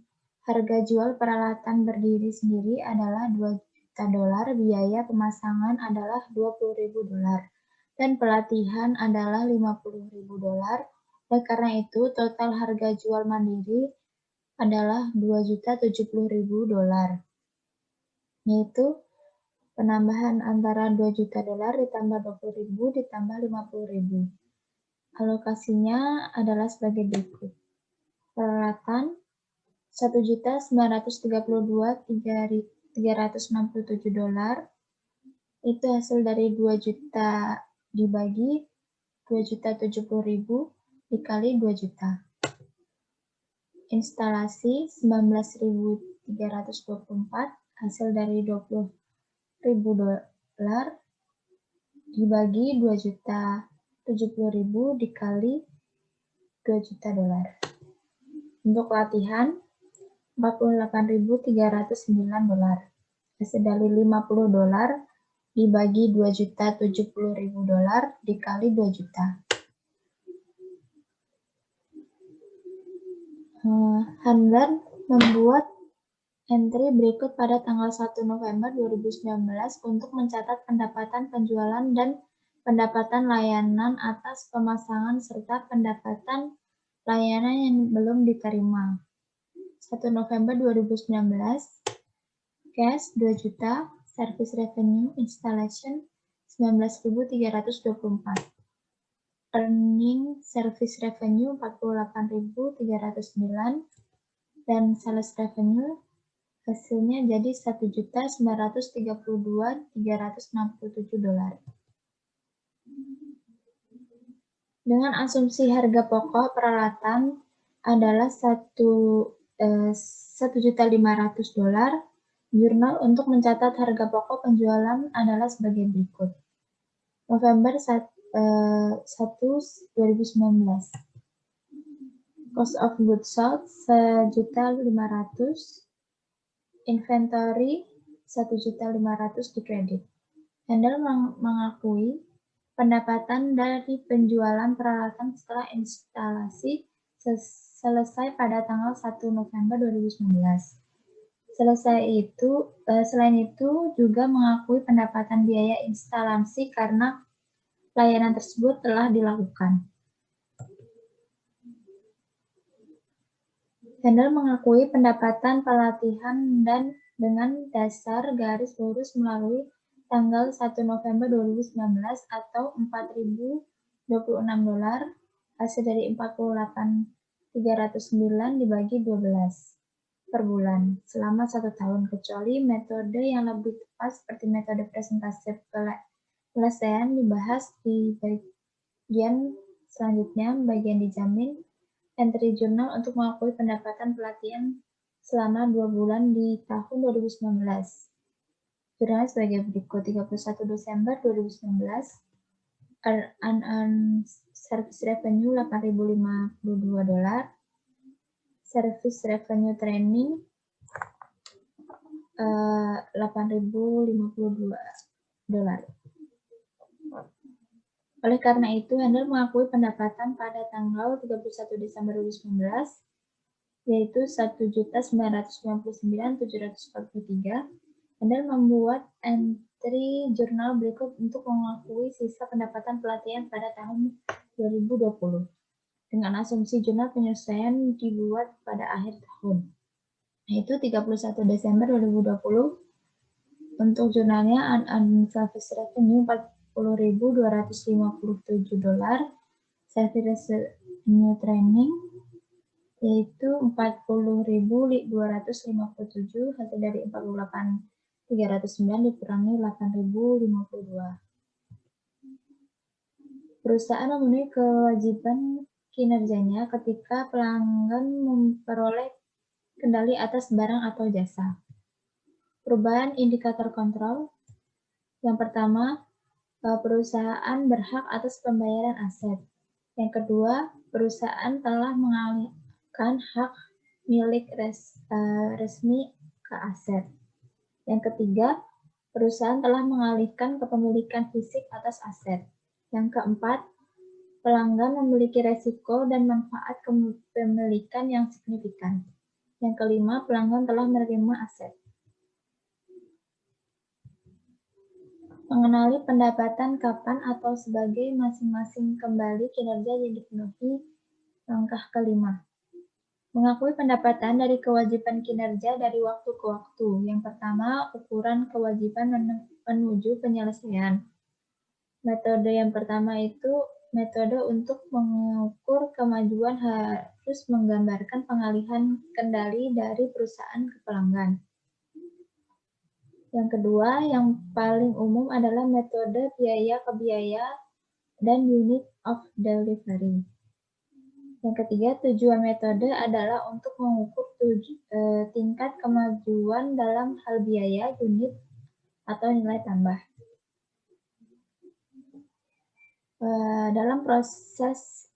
harga jual peralatan berdiri sendiri adalah $2 juta, biaya pemasangan adalah $20.000, dan pelatihan adalah $50.000. Dan karena itu, total harga jual mandiri adalah $2.070.000, yaitu Penambahan antara 2 juta dolar ditambah 20.000 ditambah 50.000. Alokasinya adalah sebagai berikut. Peralatan 1.932.367 dolar itu hasil dari 2 juta dibagi 2.070.000 dikali 2 juta. Instalasi 19.324 hasil dari 20.000 dolar dibagi 2.070.000 dikali 2 juta dolar. Untuk latihan 48.309 dolar. Hasil dari 50 dolar dibagi 2.070.000 dolar dikali 2 juta. Handler membuat entry berikut pada tanggal 1 November 2019 untuk mencatat pendapatan penjualan dan pendapatan layanan atas pemasangan serta pendapatan layanan yang belum diterima. 1 November 2019, cash 2 juta, service revenue installation 19.324. Earning service revenue 48.309 dan sales revenue hasilnya jadi 1.932.367 dolar. Dengan asumsi harga pokok peralatan adalah 1.500.000 dolar, jurnal untuk mencatat harga pokok penjualan adalah sebagai berikut. November 1, 2019. Cost of goods sold 1.500.000. Inventory 1.500.000 di kredit. Handel mengakui pendapatan dari penjualan peralatan setelah instalasi selesai pada tanggal 1 November 2019. Selain itu juga mengakui pendapatan biaya instalasi karena layanan tersebut telah dilakukan. Handel mengakui pendapatan pelatihan dan dengan dasar garis lurus melalui tanggal 1 November 2019 atau 4.026 dolar hasil dari 48.309 dibagi 12 per bulan selama 1 tahun, kecuali metode yang lebih tepat seperti metode presentasi penyelesaian dibahas di bagian selanjutnya. Bagian dijamin entry jurnal untuk mengakui pendapatan pelatihan selama 2 bulan di tahun 2019. Jurnal sebagai berikut. 31 Desember 2019, unearned service revenue 8.052 dolar, service revenue training 8.052 dolar. Oleh karena itu, Handel mengakui pendapatan pada tanggal 31 Desember 2019 yaitu 1.999.743. Handel membuat entry jurnal berikut untuk mengakui sisa pendapatan pelatihan pada tahun 2020 dengan asumsi jurnal penyelesaian dibuat pada akhir tahun, yaitu 31 Desember 2020. Untuk jurnalnya unearned service revenue 40.257 dolar, service revenue training yaitu 40.257 hasil dari 48.309 dikurangi 8.052. Perusahaan memenuhi kewajiban kinerjanya ketika pelanggan memperoleh kendali atas barang atau jasa. Perubahan indikator kontrol. Yang pertama, perusahaan berhak atas pembayaran aset. Yang kedua, perusahaan telah mengalihkan hak milik resmi ke aset. Yang ketiga, perusahaan telah mengalihkan kepemilikan fisik atas aset. Yang keempat, pelanggan memiliki resiko dan manfaat kepemilikan yang signifikan. Yang kelima, pelanggan telah menerima aset. Mengenali pendapatan kapan atau sebagai masing-masing kembali kinerja yang dipenuhi. Langkah kelima. Mengakui pendapatan dari kewajiban kinerja dari waktu ke waktu. Yang pertama, ukuran kewajiban menuju penyelesaian. Metode yang pertama itu metode untuk mengukur kemajuan harus menggambarkan pengalihan kendali dari perusahaan ke pelanggan. Yang kedua, yang paling umum adalah metode biaya ke biaya dan unit of delivery. Yang ketiga, tujuan metode adalah untuk mengukur tingkat kemajuan dalam hal biaya, unit, atau nilai tambah. Dalam proses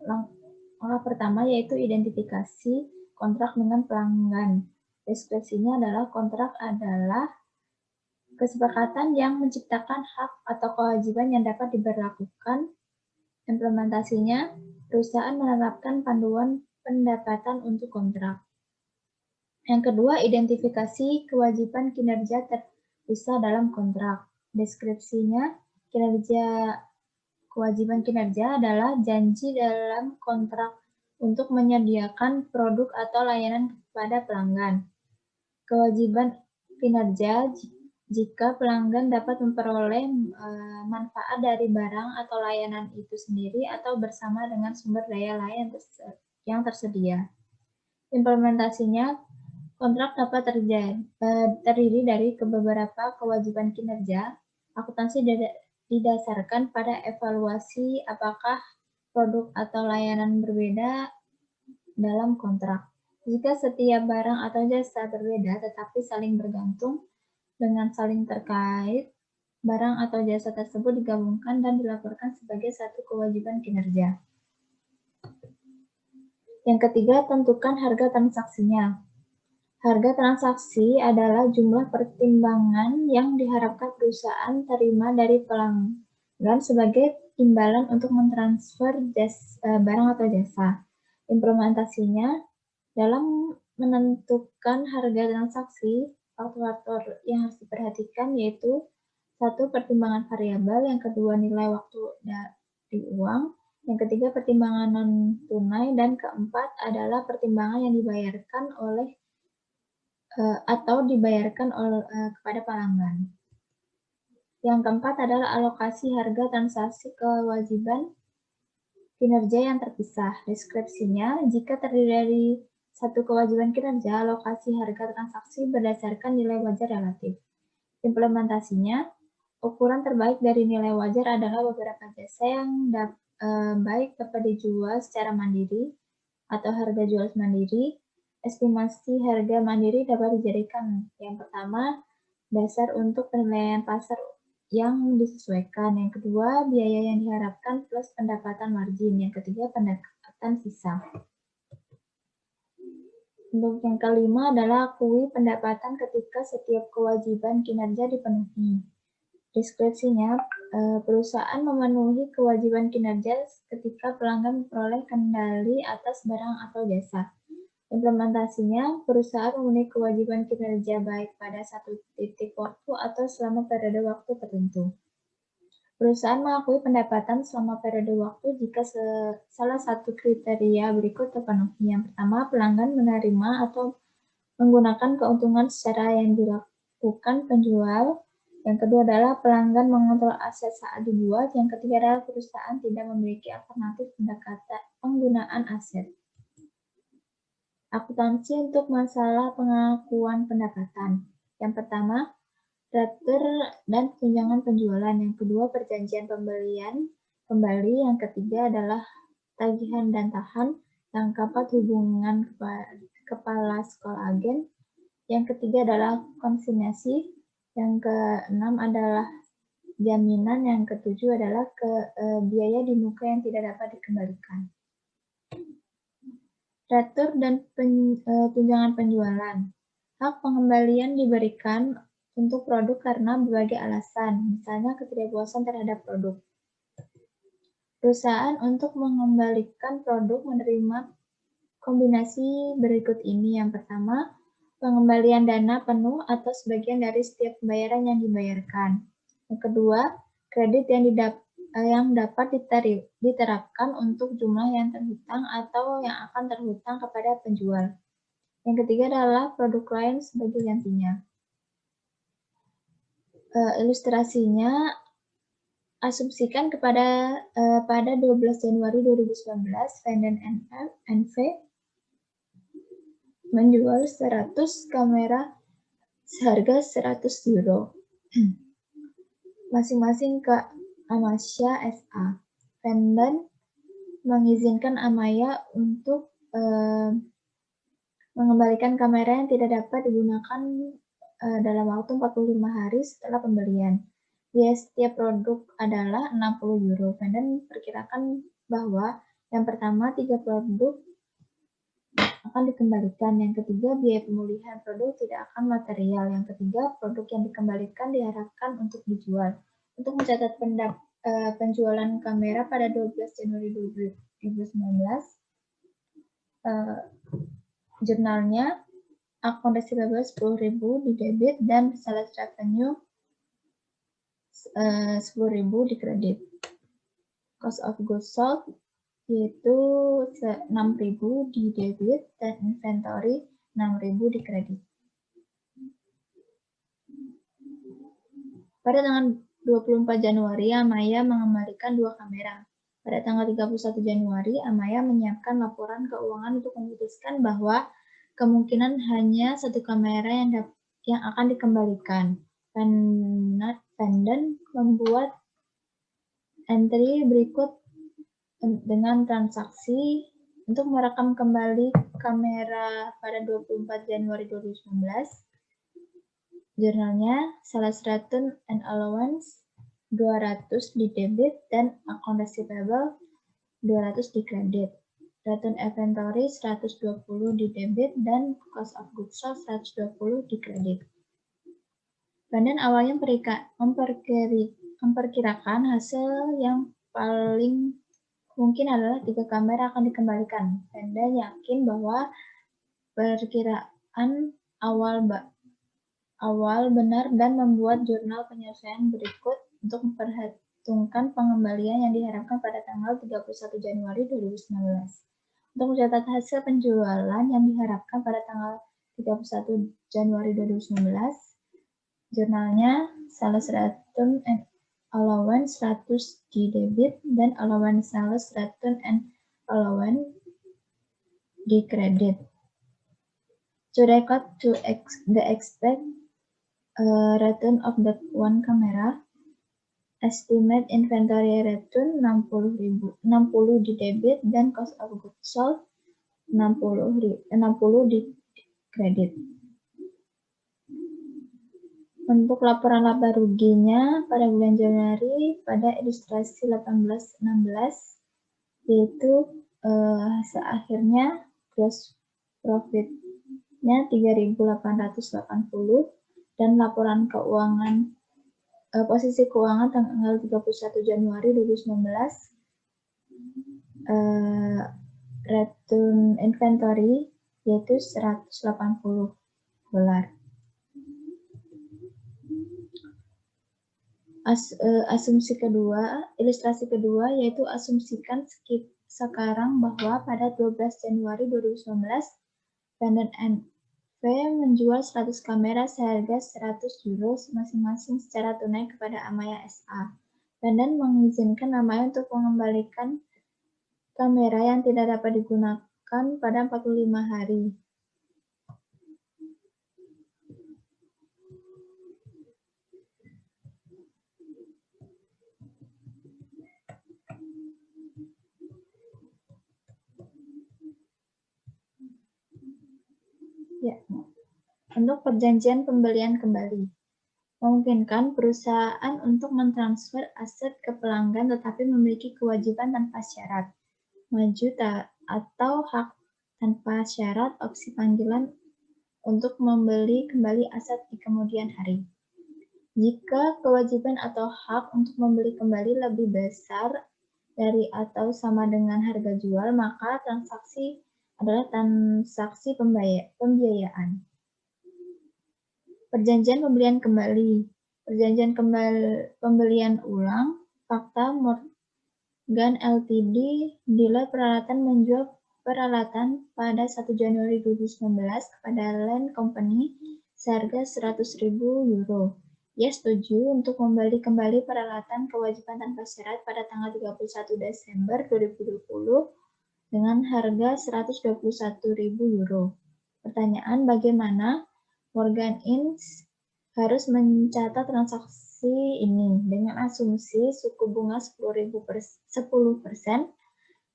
langkah pertama yaitu identifikasi kontrak dengan pelanggan. Deskripsinya adalah kontrak adalah kesepakatan yang menciptakan hak atau kewajiban yang dapat diberlakukan. Implementasinya, perusahaan menerapkan panduan pendapatan untuk kontrak. Yang kedua, identifikasi kewajiban kinerja terpisah dalam kontrak. Deskripsinya, kewajiban kinerja adalah janji dalam kontrak untuk menyediakan produk atau layanan kepada pelanggan. Kewajiban kinerja jika pelanggan dapat memperoleh manfaat dari barang atau layanan itu sendiri atau bersama dengan sumber daya lain yang tersedia. Implementasinya, kontrak dapat terdiri dari beberapa kewajiban kinerja. Akuntansi didasarkan pada evaluasi apakah produk atau layanan berbeda dalam kontrak. Jika setiap barang atau jasa berbeda tetapi saling bergantung dengan saling terkait, barang atau jasa tersebut digabungkan dan dilaporkan sebagai satu kewajiban kinerja. Yang ketiga, tentukan harga transaksinya. Harga transaksi adalah jumlah pertimbangan yang diharapkan perusahaan terima dari pelanggan sebagai imbalan untuk mentransfer barang atau jasa. Implementasinya, dalam menentukan harga transaksi, faktor-faktor yang harus diperhatikan yaitu satu, pertimbangan variabel, yang kedua nilai waktu dari uang, yang ketiga pertimbangan non-tunai, dan keempat adalah pertimbangan yang dibayarkan kepada pelanggan. Yang keempat adalah alokasi harga transaksi kewajiban kinerja yang terpisah. Deskripsinya, jika terdiri dari satu kewajiban kinerja, alokasi harga transaksi berdasarkan nilai wajar relatif. Implementasinya, ukuran terbaik dari nilai wajar adalah beberapa jasa yang baik dapat dijual secara mandiri atau harga jual mandiri. Estimasi harga mandiri dapat dijadikan yang pertama, dasar untuk penilaian pasar yang disesuaikan. Yang kedua, biaya yang diharapkan plus pendapatan margin. Yang ketiga, pendapatan sisa. Untuk yang kelima adalah akui pendapatan ketika setiap kewajiban kinerja dipenuhi. Deskripsinya, perusahaan memenuhi kewajiban kinerja ketika pelanggan memperoleh kendali atas barang atau jasa. Implementasinya, perusahaan memenuhi kewajiban kinerja baik pada satu titik waktu atau selama periode waktu tertentu. Perusahaan mengakui pendapatan selama periode waktu jika salah satu kriteria berikut terpenuhi. Yang pertama, pelanggan menerima atau menggunakan keuntungan secara yang dilakukan penjual. Yang kedua adalah pelanggan mengontrol aset saat dibuat. Yang ketiga adalah perusahaan tidak memiliki alternatif pendekatan penggunaan aset. Akuntansi untuk masalah pengakuan pendapatan. Yang pertama, retur dan tunjangan penjualan. Yang kedua, perjanjian pembelian kembali. Yang ketiga adalah tagihan dan tahan. Yang keempat, hubungan kepala sekolah agen. Yang ketiga adalah konsinyasi. Yang keenam adalah jaminan. Yang ketujuh adalah biaya di muka yang tidak dapat dikembalikan. Retur dan tunjangan penjualan. Hak pengembalian diberikan untuk produk karena berbagai alasan, misalnya ketidakpuasan terhadap produk. Perusahaan untuk mengembalikan produk menerima kombinasi berikut ini. Yang pertama, pengembalian dana penuh atau sebagian dari setiap pembayaran yang dibayarkan. Yang kedua, kredit yang yang dapat diterapkan untuk jumlah yang terhutang atau yang akan terhutang kepada penjual. Yang ketiga adalah produk lain sebagai gantinya. Ilustrasinya, asumsikan pada 12 Januari 2019, Vanden NV menjual 100 kamera seharga 100 euro. Masing-masing ke Amasya SA. Vanden mengizinkan Amaya untuk mengembalikan kamera yang tidak dapat digunakan dalam waktu 45 hari setelah pembelian. Biaya setiap produk adalah 60 euro. Vanden perkirakan bahwa yang pertama 3 produk akan dikembalikan. Yang ketiga, biaya pemulihan produk tidak akan material. Yang ketiga, produk yang dikembalikan diharapkan untuk dijual. Untuk mencatat penjualan kamera pada 12 Januari 2019, jurnalnya akun receivable 10.000 di debit dan sales revenue 10.000 di kredit. Cost of goods sold yaitu 6.000 di debit dan inventory 6.000 di kredit. Pada tanggal 24 Januari, Amaya mengembalikan 2 kamera. Pada tanggal 31 Januari, Amaya menyiapkan laporan keuangan untuk memutuskan bahwa kemungkinan hanya 1 kamera yang akan dikembalikan. Vanden membuat entry berikut dengan transaksi untuk merekam kembali kamera pada 24 Januari 2019. Jurnalnya sales return and allowance 200 di debit dan account receivable 200 di kredit. Return inventory 120 di debit dan cost of goods sold 120 di kredit. Vanden awalnya memperkirakan hasil yang paling mungkin adalah 3 kamera akan dikembalikan. Vanden yakin bahwa perkiraan awal benar dan membuat jurnal penyesuaian berikut untuk memperhitungkan pengembalian yang diharapkan pada tanggal 31 Januari 2019. Untuk mencatat hasil penjualan yang diharapkan pada tanggal 31 Januari 2019, jurnalnya sales return and allowance 100 di debit dan allowance sales return and allowance di kredit. To record the expect return of that 1 camera, estimate inventory return 60 di debit dan cost of goods sold 60 di kredit. Untuk laporan laba ruginya pada bulan Januari pada ilustrasi 18-16 yaitu hasil akhirnya gross profitnya 3.880 dan laporan keuangan posisi keuangan tanggal 31 Januari 2019 return inventory yaitu $180. Asumsi kedua, ilustrasi kedua yaitu asumsikan sekarang bahwa pada 12 Januari 2019 Vanden NV menjual 100 kamera seharga 100 euro masing-masing secara tunai kepada Amaya SA. Vanden mengizinkan Amaya untuk mengembalikan kamera yang tidak dapat digunakan pada 45 hari. Ya. Untuk perjanjian pembelian kembali, memungkinkan perusahaan untuk mentransfer aset ke pelanggan tetapi memiliki kewajiban tanpa syarat, maju atau hak tanpa syarat opsi panggilan untuk membeli kembali aset di kemudian hari. Jika kewajiban atau hak untuk membeli kembali lebih besar dari atau sama dengan harga jual, maka transaksi adalah transaksi pembiayaan. Perjanjian pembelian kembali. Perjanjian pembelian ulang Fakta Morgan Ltd, dealer peralatan, menjual peralatan pada 1 Januari 2019 kepada Land Company seharga 100.000 euro. Ia setuju untuk membeli kembali peralatan kewajiban tanpa syarat pada tanggal 31 Desember 2020 dengan harga 121.000 euro. Pertanyaan, bagaimana Morgan Inc. harus mencatat transaksi ini dengan asumsi suku bunga 10%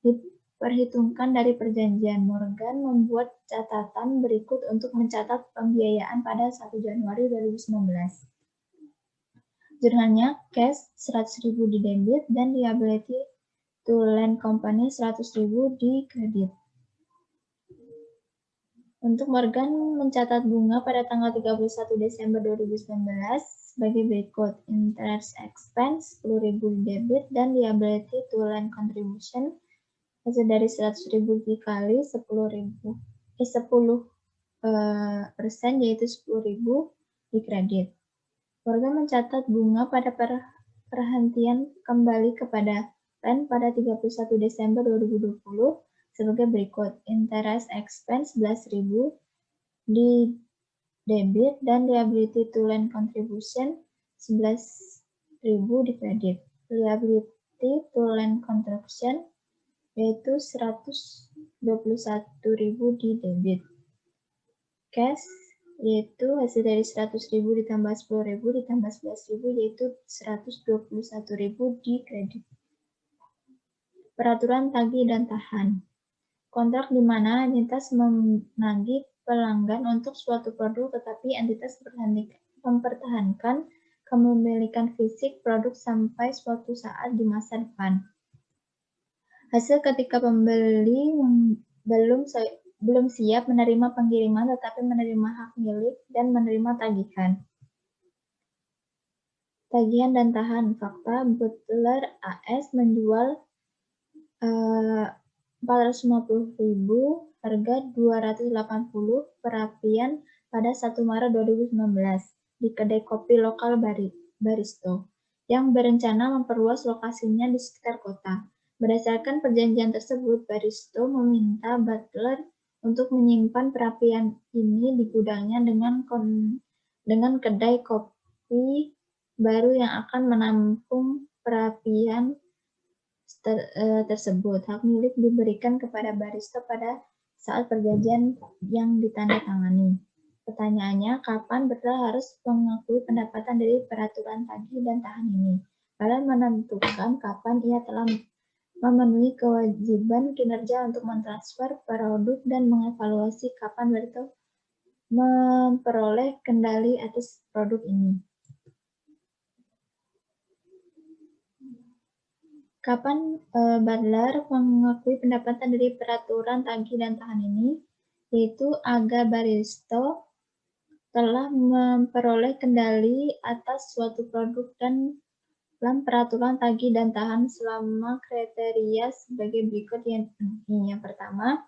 diperhitungkan dari perjanjian. Morgan membuat catatan berikut untuk mencatat pembiayaan pada 1 Januari 2019. Jurnalnya cash 100.000 di debit dan liability to Land Company 100.000 di kredit. Untuk Morgan mencatat bunga pada tanggal 31 Desember 2019 sebagai berikut: interest expense 10.000 di debit dan liability to Land contribution hasil dari 100.000 dikali 10% yaitu 10.000 di kredit. Morgan mencatat bunga pada perhentian kembali kepada Land pada 31 Desember 2020 sebagai berikut: interest expense 11.000 di debit dan liability to Land contribution 11.000 di kredit. Liability to Land contribution yaitu 121.000 di debit. Cash yaitu hasil dari 100.000 ditambah 10.000 ditambah 11.000 yaitu 121.000 di kredit. Peraturan tagih dan tahan. Kontrak di mana entitas menagih pelanggan untuk suatu produk tetapi entitas mempertahankan kepemilikan fisik produk sampai suatu saat di masa depan. Hasil ketika pembeli belum siap menerima pengiriman tetapi menerima hak milik dan menerima tagihan. Tagihan dan tahan. Fakta, Butler AS menjual 450.000 harga 280 perapian pada 1 Maret 2019 di kedai kopi lokal Baristo yang berencana memperluas lokasinya di sekitar kota. Berdasarkan perjanjian tersebut, Baristo meminta Butler untuk menyimpan perapian ini di gudangnya dengan kedai kopi baru yang akan menampung perapian tersebut. Hak milik diberikan kepada Baristo pada saat perjanjian yang ditandatangani. Pertanyaannya, kapan Butler harus mengakui pendapatan dari peraturan tagih dan tahan ini? Kalian menentukan kapan ia telah memenuhi kewajiban kinerja untuk mentransfer produk dan mengevaluasi kapan Baristo memperoleh kendali atas produk ini. Kapan Butler mengakui pendapatan dari peraturan tagih dan tahan ini? Yaitu agar Baristo telah memperoleh kendali atas suatu produk dan dalam peraturan tagih dan tahan selama kriteria sebagai berikut. Yang pertama,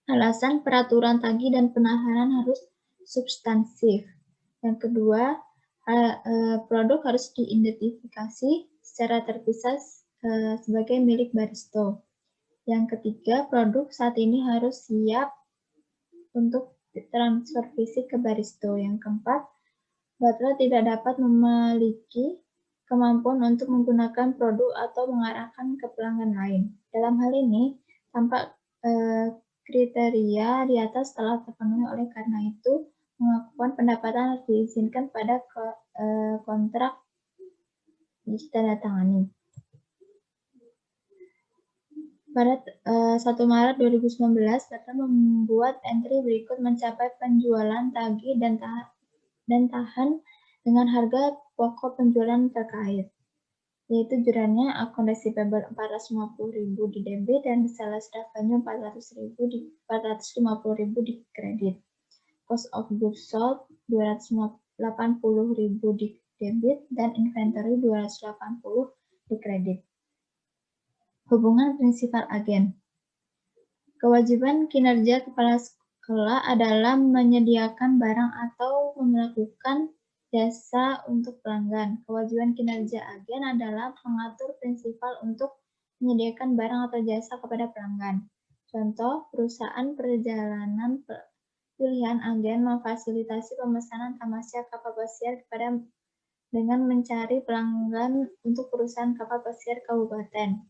alasan peraturan tagih dan penahanan harus substansif. Yang kedua, produk harus diidentifikasi secara terpisah sebagai milik Baristo. Yang ketiga, produk saat ini harus siap untuk transfer fisik ke Baristo. Yang keempat, Butler tidak dapat memiliki kemampuan untuk menggunakan produk atau mengarahkan ke pelanggan lain. Dalam hal ini, tampak kriteria di atas telah terpenuhi. Oleh karena itu, pengakuan pendapatan harus diizinkan pada kontrak ditandatangani. Pada 1 Maret 2019, Butler membuat entry berikut mencapai penjualan tagih dan tahan dengan harga pokok penjualan terkait, yaitu jurnalnya account receivable 450.000 di debit dan sales revenue 450.000 di kredit. Cost of goods sold 280.000 di debit dan inventory 280 di kredit. Hubungan prinsipal agen. Kewajiban kinerja kepala sekolah adalah menyediakan barang atau melakukan jasa untuk pelanggan. Kewajiban kinerja agen adalah mengatur prinsipal untuk menyediakan barang atau jasa kepada pelanggan. Contoh, perusahaan perjalanan pilihan agen memfasilitasi pemesanan tamasya kapal pesiar dengan mencari pelanggan untuk perusahaan kapal pesiar kabupaten.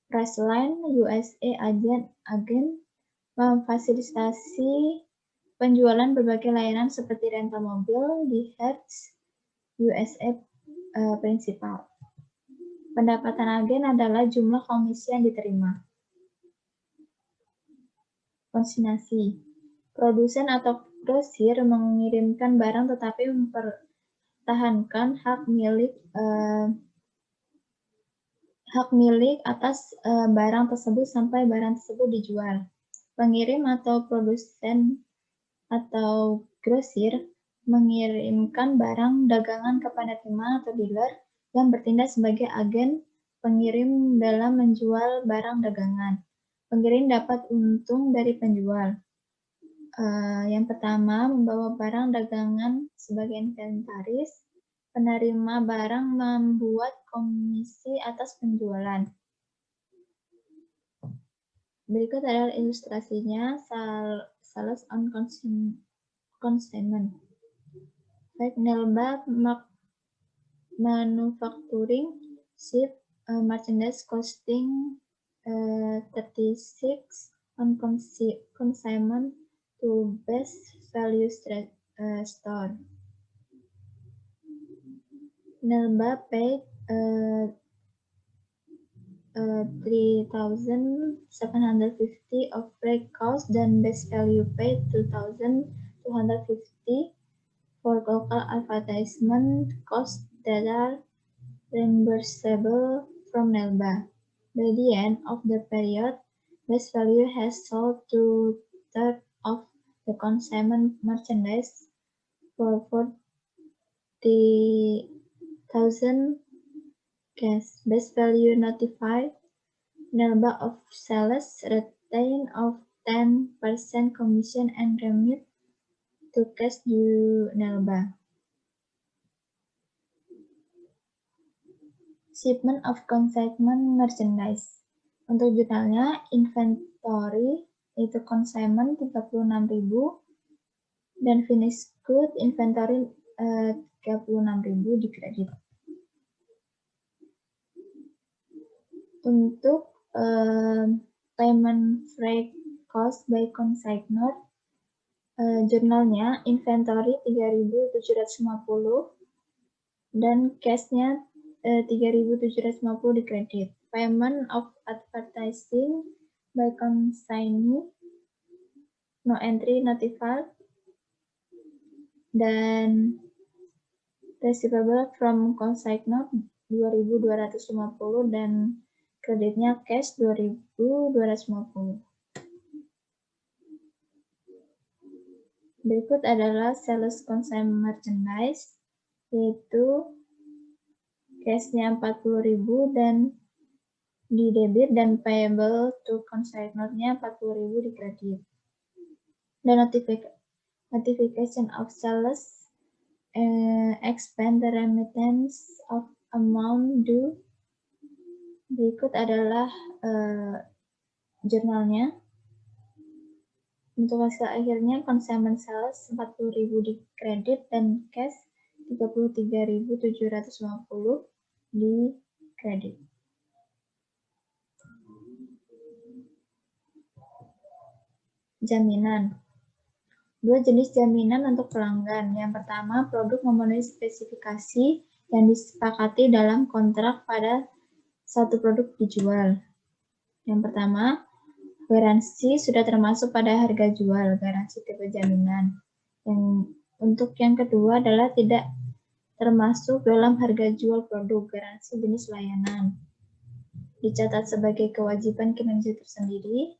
Priceline USA agen memfasilitasi penjualan berbagai layanan seperti rental mobil di Hertz USA Principal. Pendapatan agen adalah jumlah komisi yang diterima. Konsignasi. Produsen atau grosir mengirimkan barang tetapi mempertahankan hak milik atas barang tersebut sampai barang tersebut dijual. Pengirim atau produsen atau grosir mengirimkan barang dagangan kepada teman atau dealer yang bertindak sebagai agen pengirim dalam menjual barang dagangan. Pengirim dapat untung dari penjual. Yang pertama, membawa barang dagangan sebagai inventaris. Penerima barang membuat komisi atas penjualan. Berikut adalah ilustrasinya sales on consignment. Baik, Nelba manufacturing ship merchandise costing 36 on consignment to best value store. Nelba paid 3,750 of freight cost dan best value paid 2,250 for local advertisement costs that are reimbursable from Nelba. By the end of the period, best value has sold 2/3 of the consignment merchandise for 40,000 cash. Best value notified Nelba of sales retain of 10% commission and remit to cash due Nelba. Shipment of consignment merchandise. Untuk jurnalnya, inventory itu consignment 36.000 dan finished good inventory 36.000 di kredit. Untuk payment freight cost by consignor, jurnalnya inventory 3.750 dan cashnya 3.750 di kredit. Payment of advertising by consignee, no entry notified, dan receivable from consignor 2.250 dan kreditnya cash 2.250. Berikut adalah sales consignment merchandise, yaitu cashnya 40.000 dan di debit dan payable to consignornya 40.000 di kredit. Dan notification of sales expand the remittance of amount due. Berikut adalah jurnalnya. Untuk hasil akhirnya consignment sales 40.000 di kredit dan cash 33.750 di kredit. Jaminan. Dua jenis jaminan untuk pelanggan. Yang pertama, produk memenuhi spesifikasi yang disepakati dalam kontrak pada satu produk dijual. Yang pertama, garansi sudah termasuk pada harga jual, garansi tipe jaminan. Untuk yang kedua adalah tidak termasuk dalam harga jual produk, garansi jenis layanan. Dicatat sebagai kewajiban kinerja tersendiri.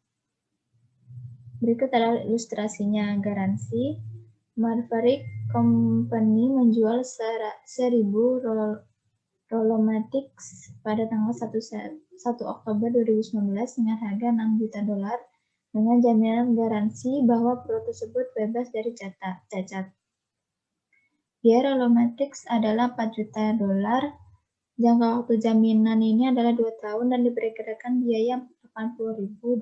Berikut adalah ilustrasinya garansi. Maverick Company menjual 1.000 Rolomatics pada tanggal 1 Oktober 2019 dengan harga $6 juta dengan jaminan garansi bahwa produk tersebut bebas dari cacat. Biaya Rollomatrix adalah $4 juta. Jangka waktu jaminan ini adalah 2 tahun dan diperkirakan biaya $80.000.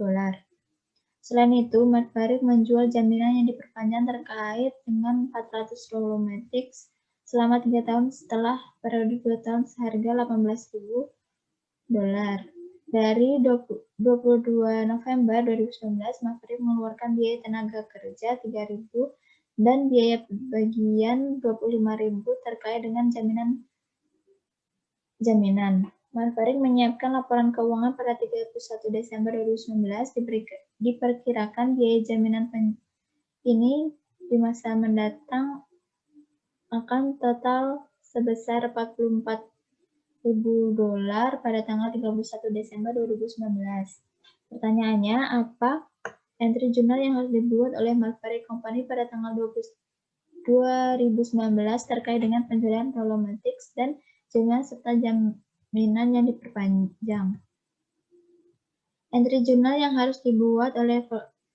Selain itu, Maverick menjual jaminan yang diperpanjang terkait dengan 400 Rollomatrix selama 3 tahun setelah periode 2 tahun seharga $18.000. Dari 22 November 2019, Maverick mengeluarkan biaya tenaga kerja $3.000 dan biaya bagian $25.000 terkait dengan jaminan. Maverick menyiapkan laporan keuangan pada 31 Desember 2019. Diperkirakan biaya jaminan ini di masa mendatang akan total sebesar $44.000 pada tanggal 31 Desember 2019. Pertanyaannya, apa entry jurnal yang harus dibuat oleh Maverick Company pada tanggal 2019 terkait dengan penjualan Rollomatrix dan jaminan serta jaminan yang diperpanjang? Entry jurnal yang harus dibuat oleh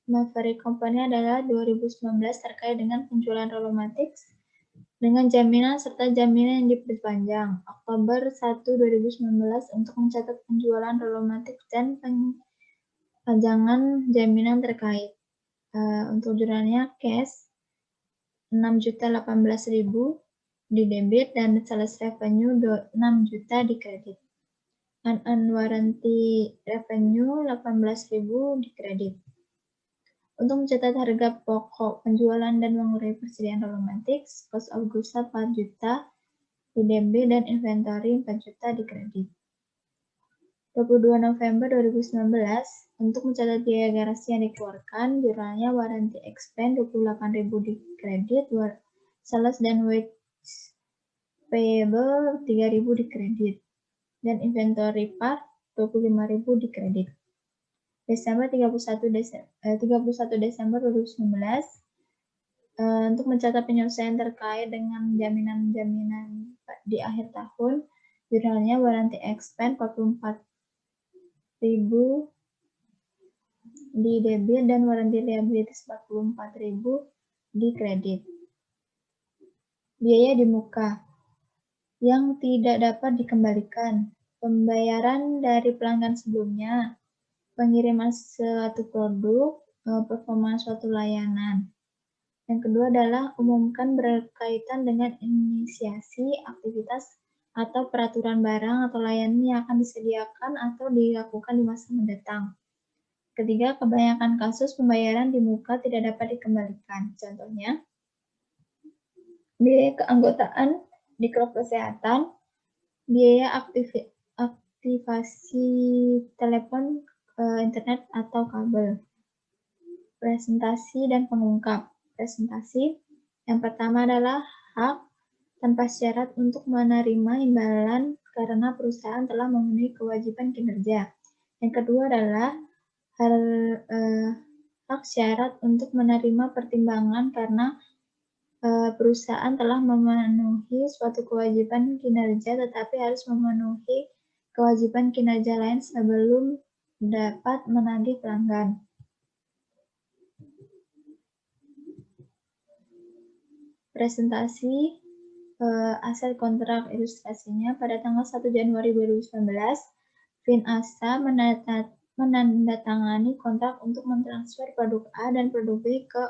Maverick Company adalah 2019 terkait dengan penjualan Rollomatrix dengan jaminan serta jaminan yang diperpanjang. Oktober 1, 2019 untuk mencatat penjualan Rollomatrix dan perpanjangan jaminan terkait. Untuk jurnalnya cash $6.018.000 di debit dan sales revenue $6 juta di kredit. Unearned warranty revenue $18.000 di kredit. Untuk mencatat harga pokok penjualan dan mengurangi persediaan Rollomatrix, cost of goods 4 juta di debit dan inventory 4 juta di kredit. 22 November 2019, untuk mencatat biaya garasi yang dikeluarkan, jurnalnya warranty expense 28.000 di kredit, sales dan wage payable 3.000 di kredit, dan inventory part 25.000 di kredit. 31 Desember 2019, untuk mencatat penyelesaian terkait dengan jaminan-jaminan di akhir tahun, jurnalnya warranty expense 44.000 di debit dan warranty liabilities 44.000 di kredit. Biaya di muka yang tidak dapat dikembalikan, pembayaran dari pelanggan sebelumnya, pengiriman suatu produk, performa suatu layanan. Yang kedua adalah umumkan berkaitan dengan inisiasi aktivitas atau peraturan barang atau layanan yang akan disediakan atau dilakukan di masa mendatang. Ketiga, kebanyakan kasus pembayaran di muka tidak dapat dikembalikan. Contohnya, biaya keanggotaan di klub kesehatan, biaya aktivasi telepon, internet atau kabel. Presentasi dan pengungkap. Presentasi yang pertama adalah hak tanpa syarat untuk menerima imbalan karena perusahaan telah memenuhi kewajiban kinerja. Yang kedua adalah hak syarat untuk menerima pertimbangan karena perusahaan telah memenuhi suatu kewajiban kinerja tetapi harus memenuhi kewajiban kinerja lain sebelum dapat menagih pelanggan. Presentasi aset kontrak ilustrasinya pada tanggal 1 Januari 2019, Finasa menandatangani kontrak untuk mentransfer produk A dan produk B ke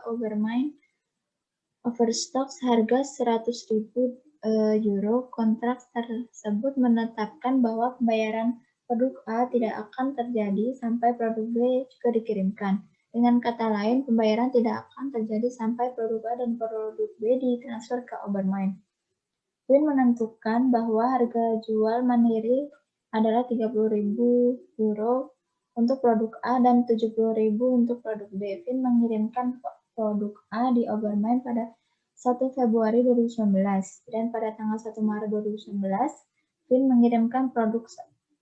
Overstock seharga €100.000. Kontrak tersebut menetapkan bahwa pembayaran produk A tidak akan terjadi sampai produk B juga dikirimkan. Dengan kata lain, pembayaran tidak akan terjadi sampai produk A dan produk B ditransfer ke Obermain. Quinn menentukan bahwa harga jual mandiri adalah €30.000 untuk produk A dan €70.000 untuk produk B. Quinn mengirimkan produk A di Obermain pada 1 Februari 2019 dan pada tanggal 1 Maret 2019, Quinn mengirimkan produk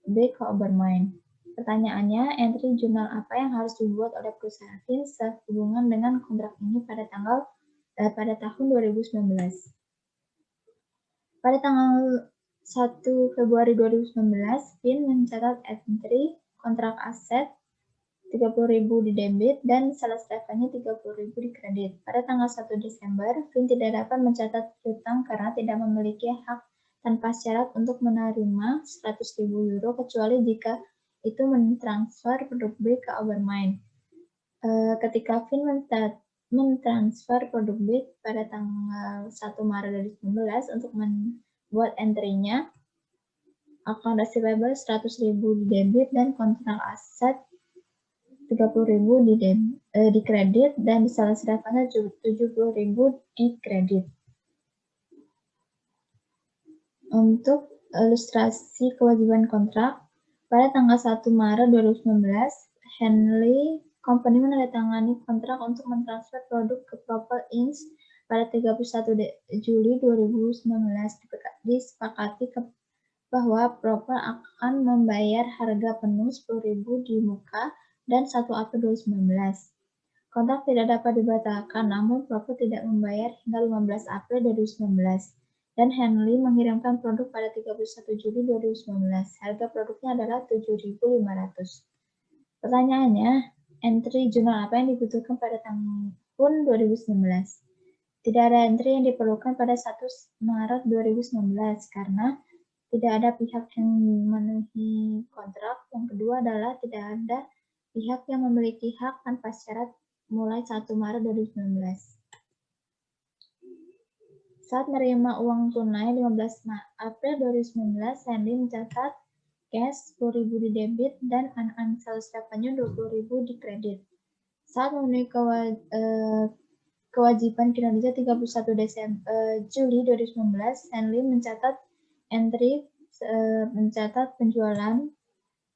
B ke Obermain. Pertanyaannya, entry jurnal apa yang harus dibuat oleh perusahaan Quinn sehubungan dengan kontrak ini pada tahun 2019? Pada tanggal 1 Februari 2019, Quinn mencatat entry kontrak aset 30.000 di debit, dan sales revenue 30.000 di kredit. Pada tanggal 1 Desember, Vin tidak dapat mencatat hutang karena tidak memiliki hak tanpa syarat untuk menerima 100.000 euro kecuali jika itu mentransfer produk B ke Overmind. Ketika Vin mentransfer produk B pada tanggal 1 Maret 2019 untuk membuat entry-nya, account receivable 100.000 di debit dan kontrak aset 30.000 di kredit, dan di sales revenue 70.000 di kredit. Untuk ilustrasi kewajiban kontrak, pada tanggal 1 Maret 2019, Henley Company menandatangani kontrak untuk mentransfer produk ke Propel Inc. pada 31 Juli 2019. Disepakati bahwa Propel akan membayar harga penuh 10.000 di muka dan 1 April 2019. Kontrak tidak dapat dibatalkan, namun Propel tidak membayar hingga 15 April 2019. Dan Henley mengirimkan produk pada 31 Juli 2019. Harga produknya adalah 7.500. Pertanyaannya, entry jurnal apa yang dibutuhkan pada tahun 2019? Tidak ada entry yang diperlukan pada 1 Maret 2019 karena tidak ada pihak yang memenuhi kontrak. Yang kedua adalah tidak ada pihak yang memiliki hak tanpa syarat mulai 1 Maret 2019. Saat menerima uang tunai 15 April 2019, Henley mencatat cash 10.000 di debit dan sales revenue 20.000 di kredit. Saat memenuhi kewajiban kinerja 31 Juli 2019, Henley mencatat entry mencatat penjualan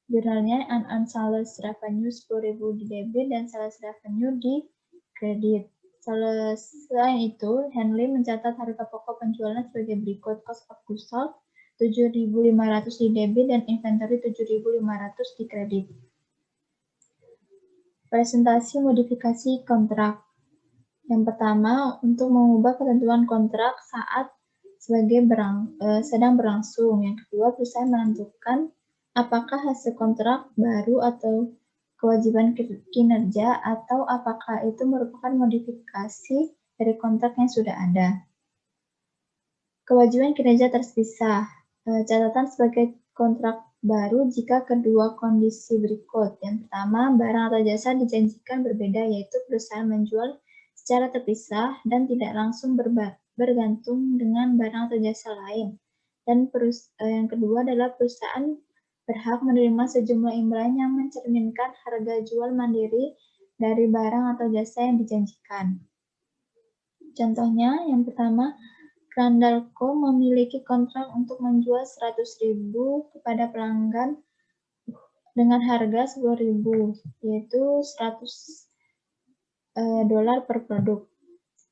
jurnalnya sales revenue 10.000 di debit dan sales revenue di kredit. Selain itu, Henley mencatat harga pokok penjualan sebagai berikut: cost of goods sold 7.500 di debit dan inventory 7.500 di kredit. Presentasi modifikasi kontrak. Yang pertama, untuk mengubah ketentuan kontrak saat sedang berlangsung. Yang kedua, perusahaan menentukan apakah hasil kontrak baru atau kewajiban kinerja, atau apakah itu merupakan modifikasi dari kontrak yang sudah ada. Kewajiban kinerja terpisah. Catatan sebagai kontrak baru jika kedua kondisi berikut. Yang pertama, barang atau jasa dijanjikan berbeda, yaitu perusahaan menjual secara terpisah dan tidak langsung bergantung dengan barang atau jasa lain. Dan yang kedua adalah perusahaan berhak menerima sejumlah imbalan yang mencerminkan harga jual mandiri dari barang atau jasa yang dijanjikan. Contohnya, yang pertama, Crandall Co. memiliki kontrak untuk menjual 100.000 kepada pelanggan dengan harga 10.000, yaitu $100 per produk.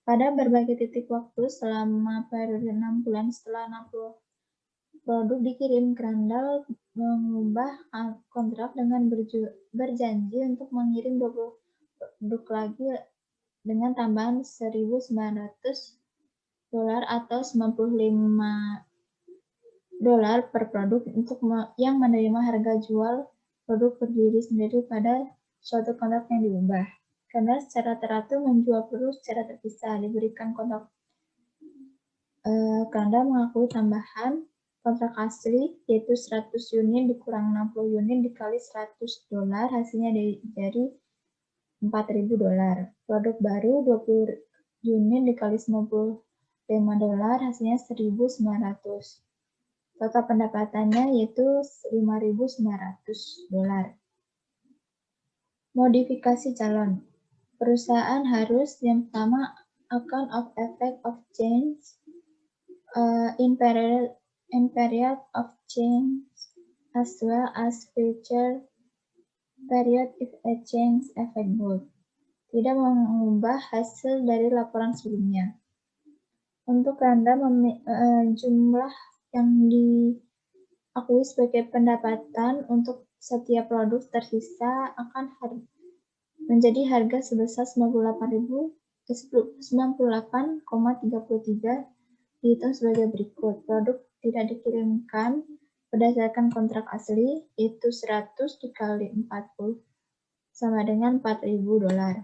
Pada berbagai titik waktu selama periode 6 bulan setelah 60 produk dikirim, Crandall mengubah kontrak dengan berjanji untuk mengirim 20 produk lagi dengan tambahan $1.900 atau $95 per produk untuk yang menerima harga jual produk berdiri sendiri pada suatu kontrak yang diubah. Karena secara teratur menjual produk secara terpisah diberikan kontrak. Crandall mengakui tambahan kontrak asli, yaitu 100 unit dikurang 60 unit dikali $100, hasilnya dari $4.000. Produk baru 20 unit dikali $95, hasilnya $1.900. Total pendapatannya yaitu $5.900. Modifikasi calon. Perusahaan harus yang pertama account of effect of change in period of change as well as future period if a change effectable. Tidak mengubah hasil dari laporan sebelumnya. Untuk Anda jumlah yang diakui sebagai pendapatan untuk setiap produk tersisa akan menjadi harga sebesar 98,33 dihitung sebagai berikut. Produk tidak dikirimkan berdasarkan kontrak asli, yaitu 100 dikali 40 sama dengan $4.000.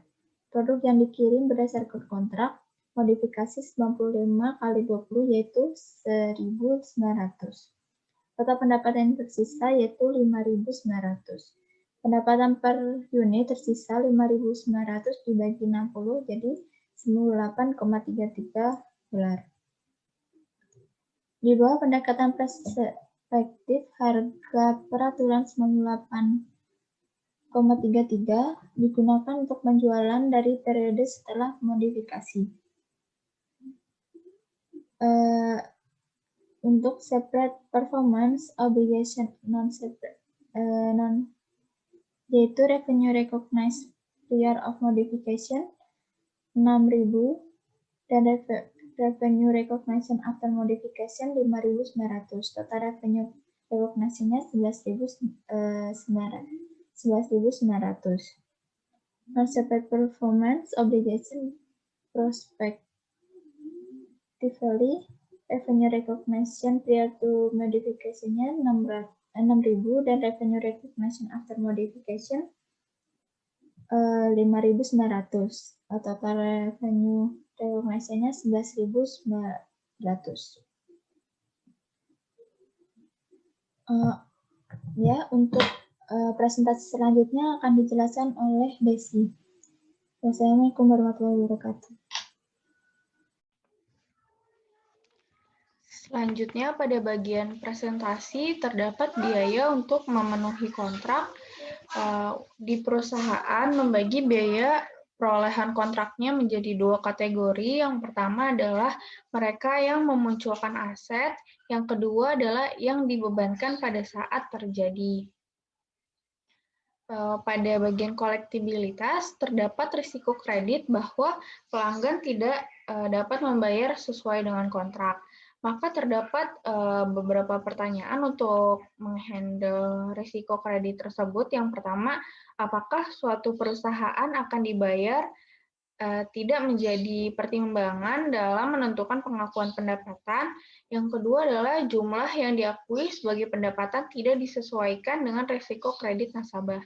Produk yang dikirim berdasarkan kontrak modifikasi 95 kali 20 yaitu 1.900. Total pendapatan yang tersisa yaitu 5.900. Pendapatan per unit tersisa 5.900 dibagi 60 jadi $98,33. Di bawah pendekatan perspektif, harga peraturan 98,33 digunakan untuk penjualan dari periode setelah modifikasi. Untuk separate performance obligation yaitu revenue recognized prior of modification 6.000 dan revenue recognition after modification 5.900. Total revenue recognition-nya 11.900. Non-separate performance obligation prospectively revenue recognition prior to modification-nya 6.000 dan revenue recognition after modification 5.900. Total revenue recognition-nya 11.900. Untuk presentasi selanjutnya akan dijelaskan oleh Desi. Wassalamualaikum warahmatullahi wabarakatuh. Selanjutnya, pada bagian presentasi terdapat biaya untuk memenuhi kontrak. Di perusahaan membagi biaya perolehan kontraknya menjadi dua kategori. Yang pertama adalah mereka yang memunculkan aset, yang kedua adalah yang dibebankan pada saat terjadi. Pada bagian kolektibilitas terdapat risiko kredit bahwa pelanggan tidak dapat membayar sesuai dengan kontrak. Maka terdapat beberapa pertanyaan untuk menghandle risiko kredit tersebut. Yang pertama, apakah suatu perusahaan akan dibayar tidak menjadi pertimbangan dalam menentukan pengakuan pendapatan. Yang kedua adalah jumlah yang diakui sebagai pendapatan tidak disesuaikan dengan risiko kredit nasabah.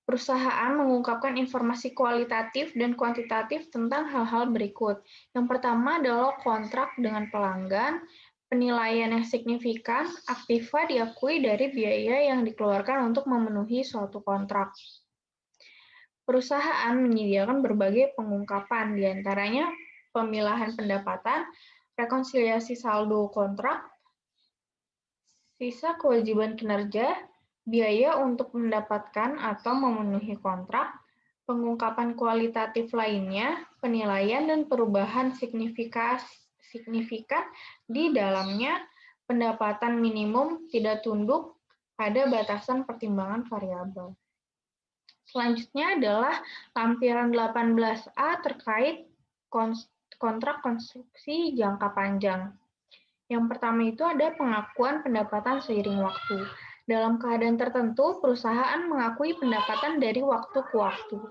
Perusahaan mengungkapkan informasi kualitatif dan kuantitatif tentang hal-hal berikut. Yang pertama adalah kontrak dengan pelanggan, penilaian yang signifikan, aktiva diakui dari biaya yang dikeluarkan untuk memenuhi suatu kontrak. Perusahaan menyediakan berbagai pengungkapan, diantaranya pemilahan pendapatan, rekonsiliasi saldo kontrak, sisa kewajiban kinerja, biaya untuk mendapatkan atau memenuhi kontrak, pengungkapan kualitatif lainnya, penilaian dan perubahan signifikan di dalamnya, pendapatan minimum tidak tunduk pada batasan pertimbangan variabel. Selanjutnya adalah lampiran 18A terkait kontrak konstruksi jangka panjang. Yang pertama itu ada pengakuan pendapatan seiring waktu. Dalam keadaan tertentu, perusahaan mengakui pendapatan dari waktu ke waktu.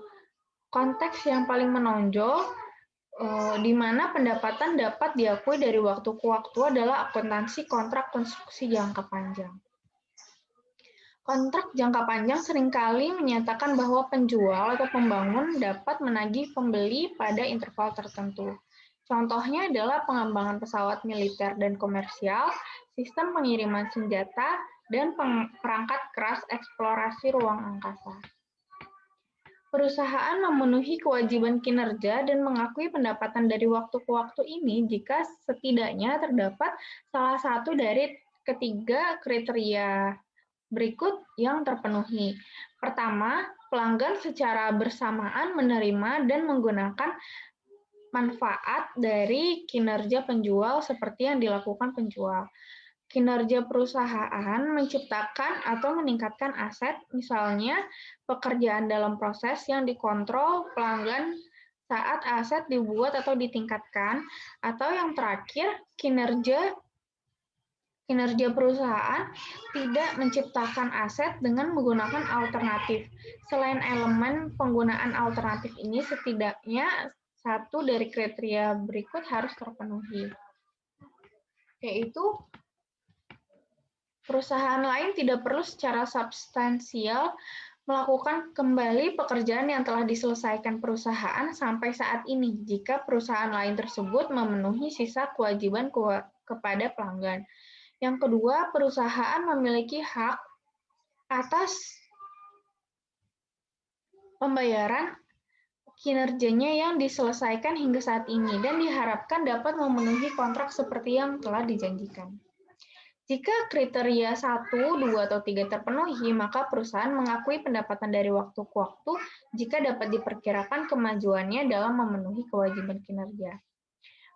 Konteks yang paling menonjol di mana pendapatan dapat diakui dari waktu ke waktu adalah akuntansi kontrak konstruksi jangka panjang. Kontrak jangka panjang seringkali menyatakan bahwa penjual atau pembangun dapat menagih pembeli pada interval tertentu. Contohnya adalah pengembangan pesawat militer dan komersial, sistem pengiriman senjata, dan perangkat keras eksplorasi ruang angkasa. Perusahaan memenuhi kewajiban kinerja dan mengakui pendapatan dari waktu ke waktu ini jika setidaknya terdapat salah satu dari ketiga kriteria berikut yang terpenuhi. Pertama, pelanggan secara bersamaan menerima dan menggunakan manfaat dari kinerja penjual seperti yang dilakukan penjual. Kinerja perusahaan menciptakan atau meningkatkan aset, misalnya pekerjaan dalam proses yang dikontrol pelanggan saat aset dibuat atau ditingkatkan, atau yang terakhir, kinerja perusahaan tidak menciptakan aset dengan menggunakan alternatif. Selain elemen penggunaan alternatif ini, setidaknya satu dari kriteria berikut harus terpenuhi, yaitu perusahaan lain tidak perlu secara substansial melakukan kembali pekerjaan yang telah diselesaikan perusahaan sampai saat ini jika perusahaan lain tersebut memenuhi sisa kewajiban kepada pelanggan. Yang kedua, perusahaan memiliki hak atas pembayaran kinerjanya yang diselesaikan hingga saat ini dan diharapkan dapat memenuhi kontrak seperti yang telah dijanjikan. Jika kriteria 1, 2, atau 3 terpenuhi, maka perusahaan mengakui pendapatan dari waktu ke waktu jika dapat diperkirakan kemajuannya dalam memenuhi kewajiban kinerja.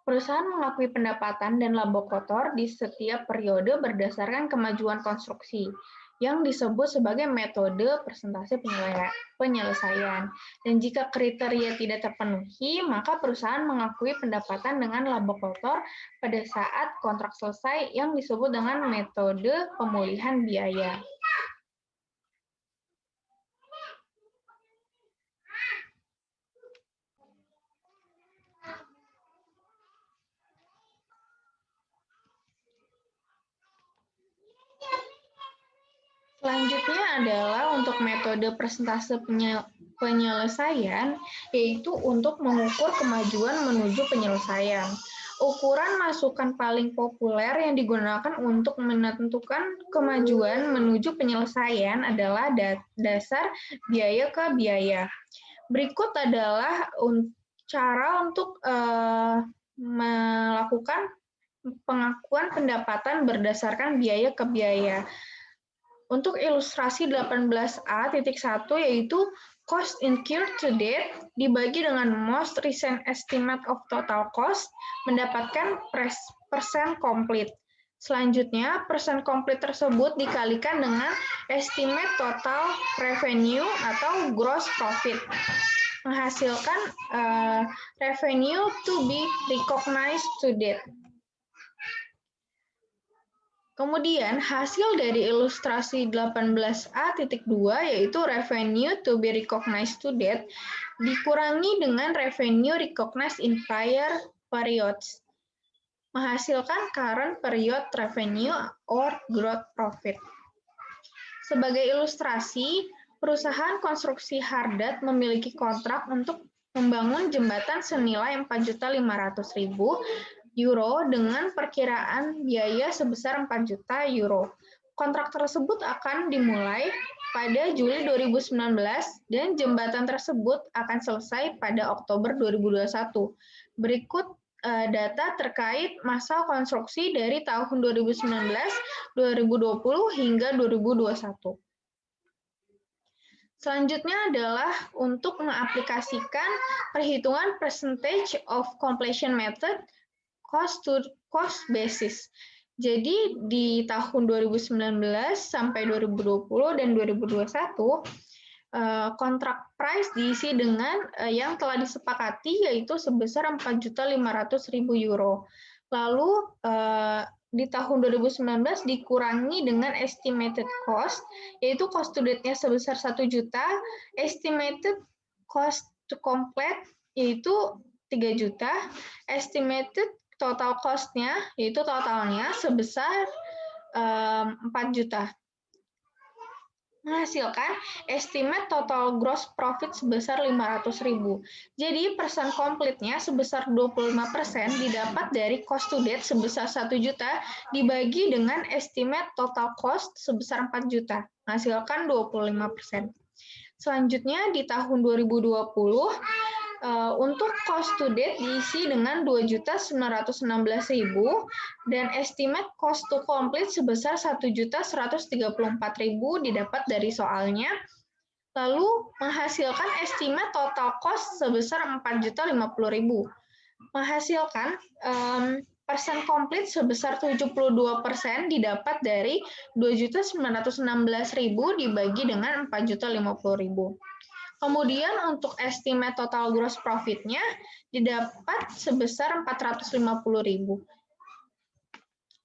Perusahaan mengakui pendapatan dan laba kotor di setiap periode berdasarkan kemajuan konstruksi, yang disebut sebagai metode persentase penyelesaian. Dan jika kriteria tidak terpenuhi, maka perusahaan mengakui pendapatan dengan laba kotor pada saat kontrak selesai yang disebut dengan metode pemulihan biaya. Selanjutnya adalah untuk metode persentase penyelesaian, yaitu untuk mengukur kemajuan menuju penyelesaian. Ukuran masukan paling populer yang digunakan untuk menentukan kemajuan menuju penyelesaian adalah dasar biaya ke biaya. Berikut adalah cara untuk melakukan pengakuan pendapatan berdasarkan biaya ke biaya. Untuk ilustrasi 18A.1 yaitu cost incurred to date dibagi dengan most recent estimate of total cost mendapatkan persen complete. Selanjutnya, persen complete tersebut dikalikan dengan estimate total revenue atau gross profit, menghasilkan revenue to be recognized to date. Kemudian, hasil dari ilustrasi 18A.2 yaitu revenue to be recognized to date dikurangi dengan revenue recognized in prior periods, menghasilkan current period revenue or gross profit. Sebagai ilustrasi, perusahaan konstruksi Hardat memiliki kontrak untuk membangun jembatan senilai 4.500.000 euro dengan perkiraan biaya sebesar 4 juta euro. Kontrak tersebut akan dimulai pada Juli 2019 dan jembatan tersebut akan selesai pada Oktober 2021. Berikut data terkait masa konstruksi dari tahun 2019, 2020 hingga 2021. Selanjutnya adalah untuk mengaplikasikan perhitungan percentage of completion method cost to cost basis. Jadi di tahun 2019 sampai 2020 dan 2021 kontrak price diisi dengan yang telah disepakati yaitu sebesar 4.500.000 euro. Lalu di tahun 2019 dikurangi dengan estimated cost yaitu cost to date-nya sebesar 1 juta, estimated cost to complete yaitu 3 juta, estimated total cost-nya, yaitu totalnya sebesar 4 juta. Menghasilkan estimate total gross profit sebesar 500.000. Jadi persen komplitnya sebesar 25% didapat dari cost to date sebesar 1 juta dibagi dengan estimate total cost sebesar 4 juta. Menghasilkan 25%. Selanjutnya di tahun 2020, untuk cost to date diisi dengan 2.916.000 dan estimate cost to complete sebesar 1.134.000 didapat dari soalnya. Lalu menghasilkan estimate total cost sebesar 4.050.000. Menghasilkan persen complete sebesar 72% didapat dari 2.916.000 dibagi dengan 4.050.000. Kemudian untuk estimate total gross profit-nya didapat sebesar 450.000.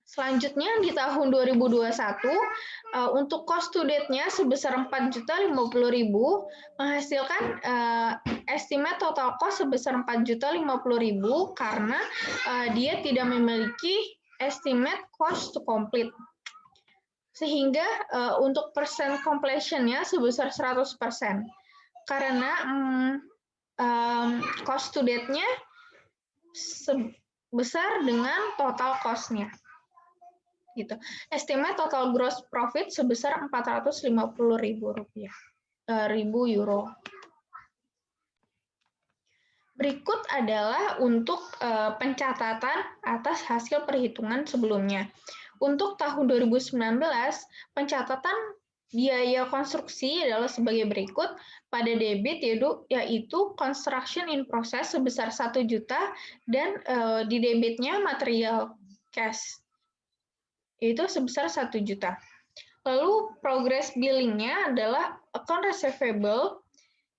Selanjutnya di tahun 2021 untuk cost to date-nya sebesar 4.050.000 menghasilkan estimate total cost sebesar 4.050.000 karena dia tidak memiliki estimate cost to complete. Sehingga untuk persen completion-nya sebesar 100%. Karena cost to date-nya sebesar dengan total cost-nya. Gitu. Estimate total gross profit sebesar 450.000 euro. Berikut adalah untuk pencatatan atas hasil perhitungan sebelumnya. Untuk tahun 2019, pencatatan biaya konstruksi adalah sebagai berikut. Pada debit yaitu construction in process sebesar 1 juta dan di debitnya material cash yaitu sebesar 1 juta. Lalu progress billing-nya adalah account receivable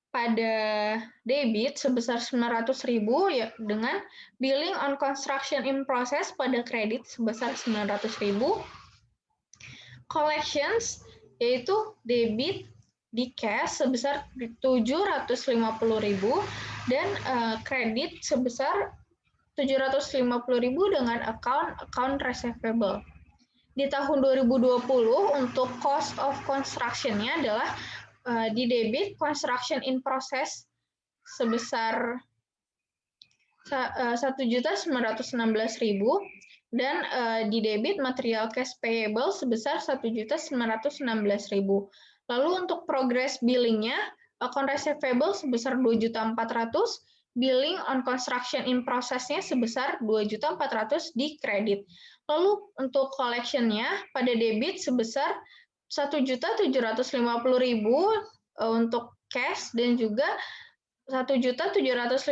pada debit sebesar 900.000 ya, dengan billing on construction in process pada kredit sebesar 900.000. Collections yaitu debit di cash sebesar 750.000 dan kredit sebesar 750.000 dengan account receivable. Di tahun 2020 untuk cost of construction-nya adalah di debit construction in process sebesar 1.916.000 dan di debit material cash payable sebesar 1.916.000. Lalu untuk progress billing-nya account receivable sebesar 2.400.000, billing on construction in process-nya sebesar 2.400.000 di kredit. Lalu untuk collection-nya pada debit sebesar 1.750.000 untuk cash dan juga 1.750.000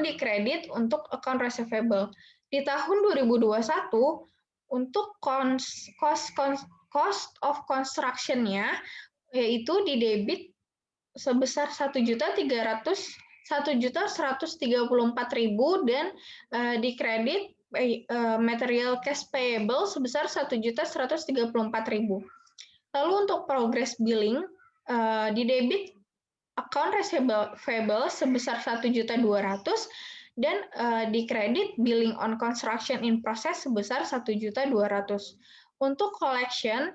di kredit untuk account receivable. Di tahun 2021 untuk cost of construction-nya yaitu di debit sebesar 1.134.000 dan di kredit material cash payable sebesar 1.134.000. Lalu untuk progress billing di debit account receivable sebesar 1.200.000 dan di kredit billing on construction in process sebesar 1.200.000. Untuk collection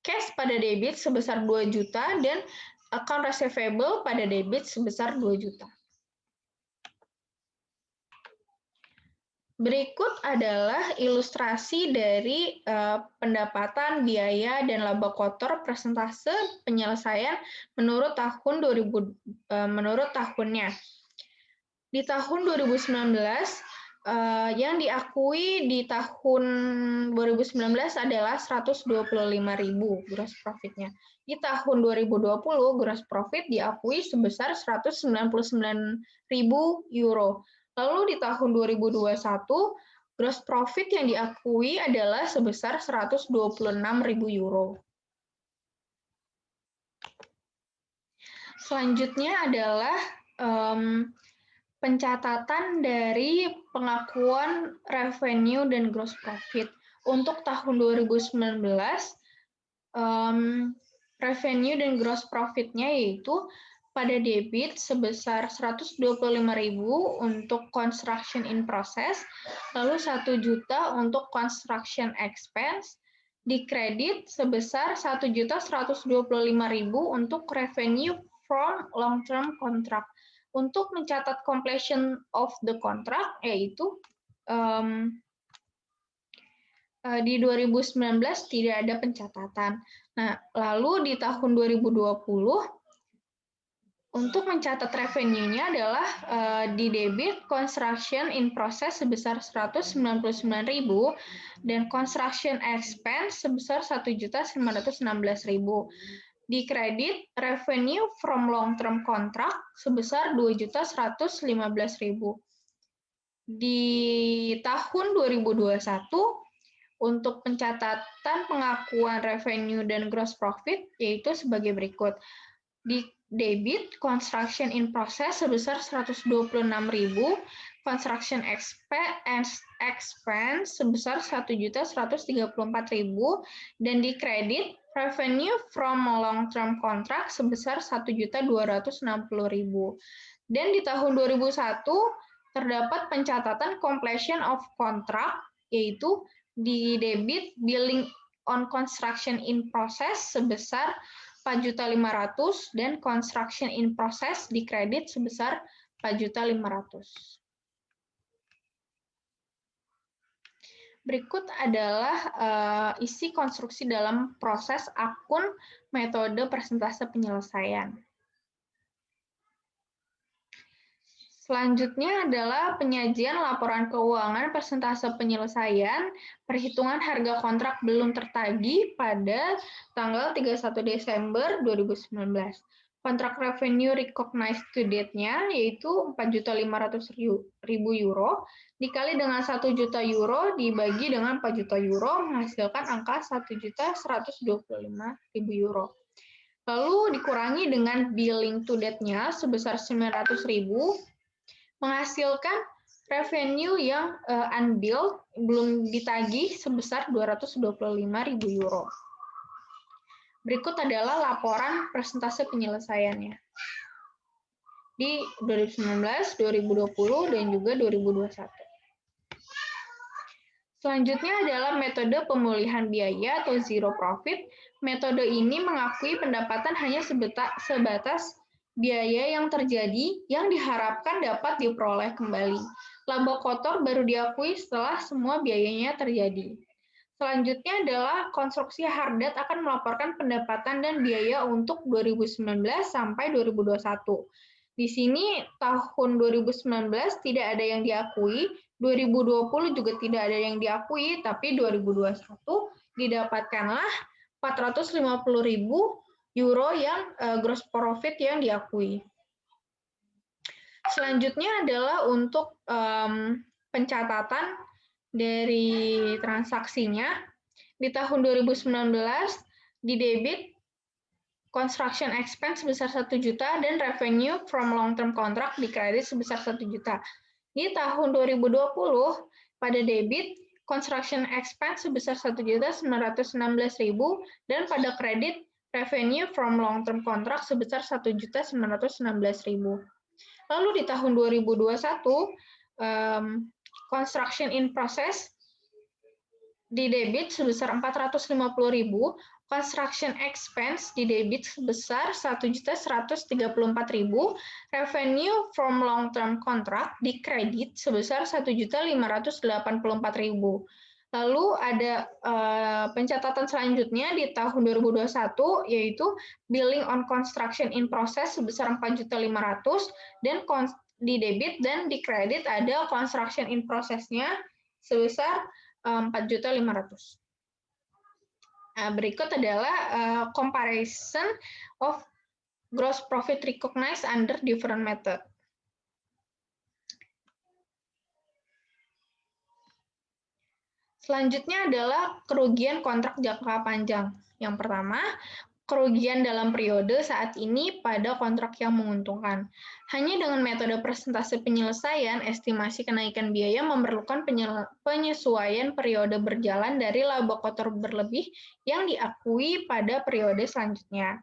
cash pada debit sebesar 2 juta dan account receivable pada debit sebesar 2 juta. Berikut adalah ilustrasi dari pendapatan, biaya, dan laba kotor persentase penyelesaian menurut tahunnya. Di tahun 2019, yang diakui di tahun 2019 adalah 125.000 gross profit-nya. Di tahun 2020, gross profit diakui sebesar 199.000 euro. Lalu di tahun 2021, gross profit yang diakui adalah sebesar 126.000 euro. Selanjutnya adalah pencatatan dari pengakuan revenue dan gross profit. Untuk tahun 2019, revenue dan gross profit-nya yaitu pada debit sebesar 125.000 untuk construction in process, lalu 1 juta untuk construction expense, di kredit sebesar 1.125.000 untuk revenue from long-term contract. Untuk mencatat completion of the contract, yaitu di 2019 tidak ada pencatatan. Nah, lalu di tahun 2020, untuk mencatat revenue-nya adalah di debit construction in process sebesar 199.000 dan construction expense sebesar 1.916.000. Di kredit revenue from long term contract sebesar 2.115.000. Di tahun 2021 untuk pencatatan pengakuan revenue dan gross profit yaitu sebagai berikut. Di debit construction in process sebesar 126.000, construction expense sebesar 1.134.000 dan di kredit revenue from long term contract sebesar 1.260.000. Dan di tahun 2001 terdapat pencatatan completion of contract yaitu di debit billing on construction in process sebesar 4.500.000 dan construction in process dikredit sebesar 4.500.000. Berikut adalah isi konstruksi dalam proses akun metode persentase penyelesaian. Selanjutnya adalah penyajian laporan keuangan persentase penyelesaian perhitungan harga kontrak belum tertagih pada tanggal 31 Desember 2019. Kontrak revenue recognized to date-nya yaitu 4.500.000 euro dikali dengan 1 juta euro dibagi dengan 4 juta euro menghasilkan angka 1.125.000 euro. Lalu dikurangi dengan billing to date-nya sebesar 900.000 menghasilkan revenue yang unbilled belum ditagih sebesar 225.000 euro. Berikut adalah laporan persentase penyelesaiannya di 2019, 2020, dan juga 2021. Selanjutnya adalah metode pemulihan biaya atau zero profit. Metode ini mengakui pendapatan hanya sebatas biaya yang terjadi yang diharapkan dapat diperoleh kembali. Laba kotor baru diakui setelah semua biayanya terjadi. Selanjutnya adalah konstruksi Hardat akan melaporkan pendapatan dan biaya untuk 2019 sampai 2021. Di sini tahun 2019 tidak ada yang diakui, 2020 juga tidak ada yang diakui, tapi 2021 didapatkanlah 450.000 euro yang gross profit yang diakui. Selanjutnya adalah untuk pencatatan dari transaksinya. Di tahun 2019 di debit construction expense sebesar 1 juta dan revenue from long term contract di kredit sebesar 1 juta. Di tahun 2020 pada debit construction expense sebesar 1.916.000 dan pada kredit revenue from long term contract sebesar 1.916.000. Lalu di tahun 2021 construction in process di debit sebesar 450.000, construction expense di debit sebesar 1.134.000, revenue from long term contract di kredit sebesar 1.584.000. Lalu ada pencatatan selanjutnya di tahun 2021 yaitu billing on construction in process sebesar 4.500.000 dan di debit dan di kredit ada construction in process-nya sebesar 4.500.000. Berikut adalah comparison of gross profit recognized under different method. Selanjutnya adalah kerugian kontrak jangka panjang. Yang pertama, kerugian dalam periode saat ini pada kontrak yang menguntungkan. Hanya dengan metode persentase penyelesaian, estimasi kenaikan biaya memerlukan penyesuaian periode berjalan dari laba kotor berlebih yang diakui pada periode selanjutnya.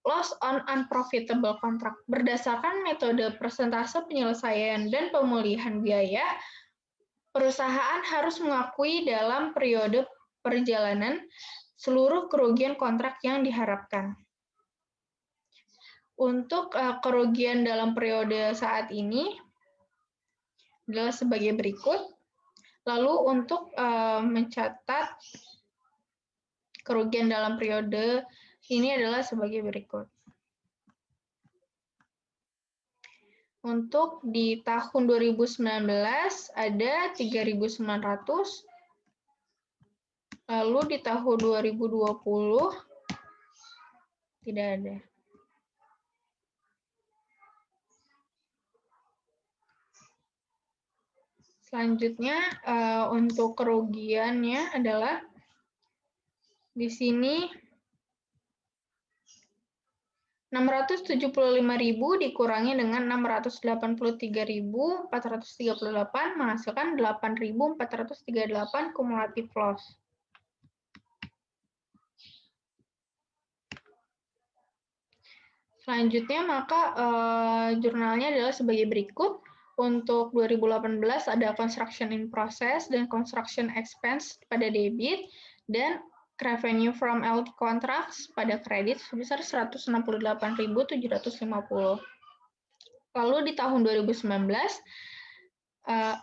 Loss on unprofitable contract. Berdasarkan metode persentase penyelesaian dan pemulihan biaya, perusahaan harus mengakui dalam periode perjalanan seluruh kerugian kontrak yang diharapkan. Untuk kerugian dalam periode saat ini adalah sebagai berikut. Lalu untuk mencatat kerugian dalam periode ini adalah sebagai berikut. Untuk di tahun 2019 ada 3.900. Lalu di tahun 2020 tidak ada. Selanjutnya untuk kerugiannya adalah di sini 675.000 dikurangi dengan 683.438 menghasilkan 8.438 kumulatif loss. Selanjutnya maka jurnalnya adalah sebagai berikut. Untuk 2018 ada construction in process dan construction expense pada debit. dan revenue from LT contracts pada kredit sebesar 168.750. Lalu di tahun 2019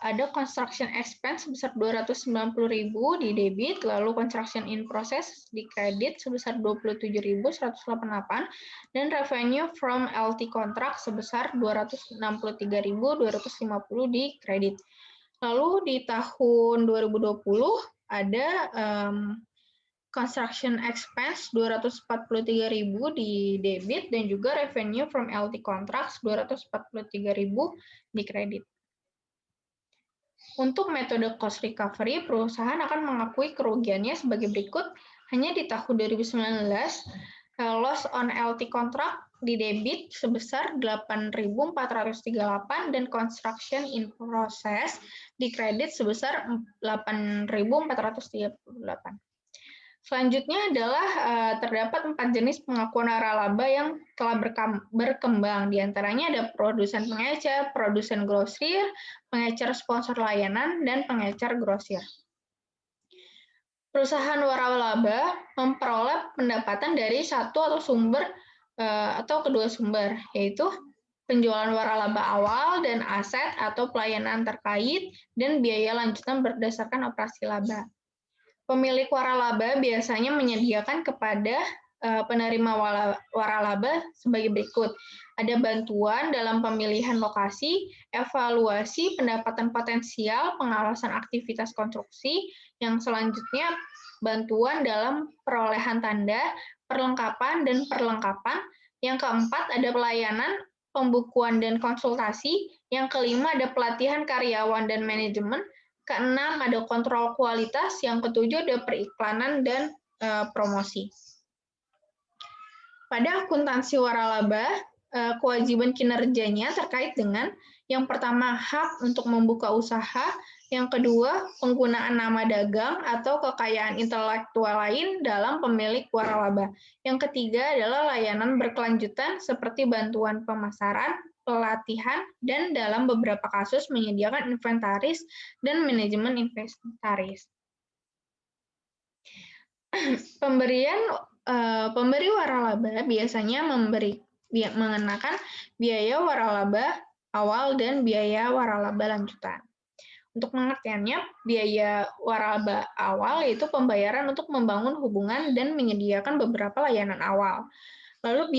ada construction expense sebesar 290.000 di debit, lalu construction in process di kredit sebesar 27.188 dan revenue from LT contract sebesar 263.250 di kredit. Lalu di tahun 2020 ada construction expense 243.000 di debit dan juga revenue from LT contracts 243.000 di kredit. Untuk metode cost recovery, perusahaan akan mengakui kerugiannya sebagai berikut. Hanya di tahun 2019, loss on LT contract di debit sebesar 8.438 dan construction in process di kredit sebesar 8.438. Selanjutnya adalah terdapat 4 jenis pengakuan waralaba yang telah berkembang. Di antaranya ada produsen pengecer, produsen grosir, pengecer sponsor layanan, dan pengecer grosir. Perusahaan waralaba memperoleh pendapatan dari satu atau sumber atau kedua sumber, yaitu penjualan waralaba awal dan aset atau pelayanan terkait, dan biaya lanjutan berdasarkan operasi laba. Pemilik waralaba biasanya menyediakan kepada penerima waralaba sebagai berikut. Ada bantuan dalam pemilihan lokasi, evaluasi pendapatan potensial, pengawasan aktivitas konstruksi, yang selanjutnya bantuan dalam perolehan tanda, perlengkapan, dan perlengkapan. Yang keempat ada pelayanan, pembukuan, dan konsultasi. Yang kelima ada pelatihan karyawan dan manajemen. Keenam ada kontrol kualitas, yang ketujuh ada periklanan dan promosi. Pada akuntansi waralaba, kewajiban kinerjanya terkait dengan yang pertama hak untuk membuka usaha, yang kedua penggunaan nama dagang atau kekayaan intelektual lain dalam pemilik waralaba. Yang ketiga adalah layanan berkelanjutan seperti bantuan pemasaran, pelatihan, dan dalam beberapa kasus menyediakan inventaris dan manajemen inventaris. Pemberi waralaba biasanya mengenakan biaya waralaba awal dan biaya waralaba lanjutan. Untuk pengertiannya, biaya waralaba awal yaitu pembayaran untuk membangun hubungan dan menyediakan beberapa layanan awal. Lalu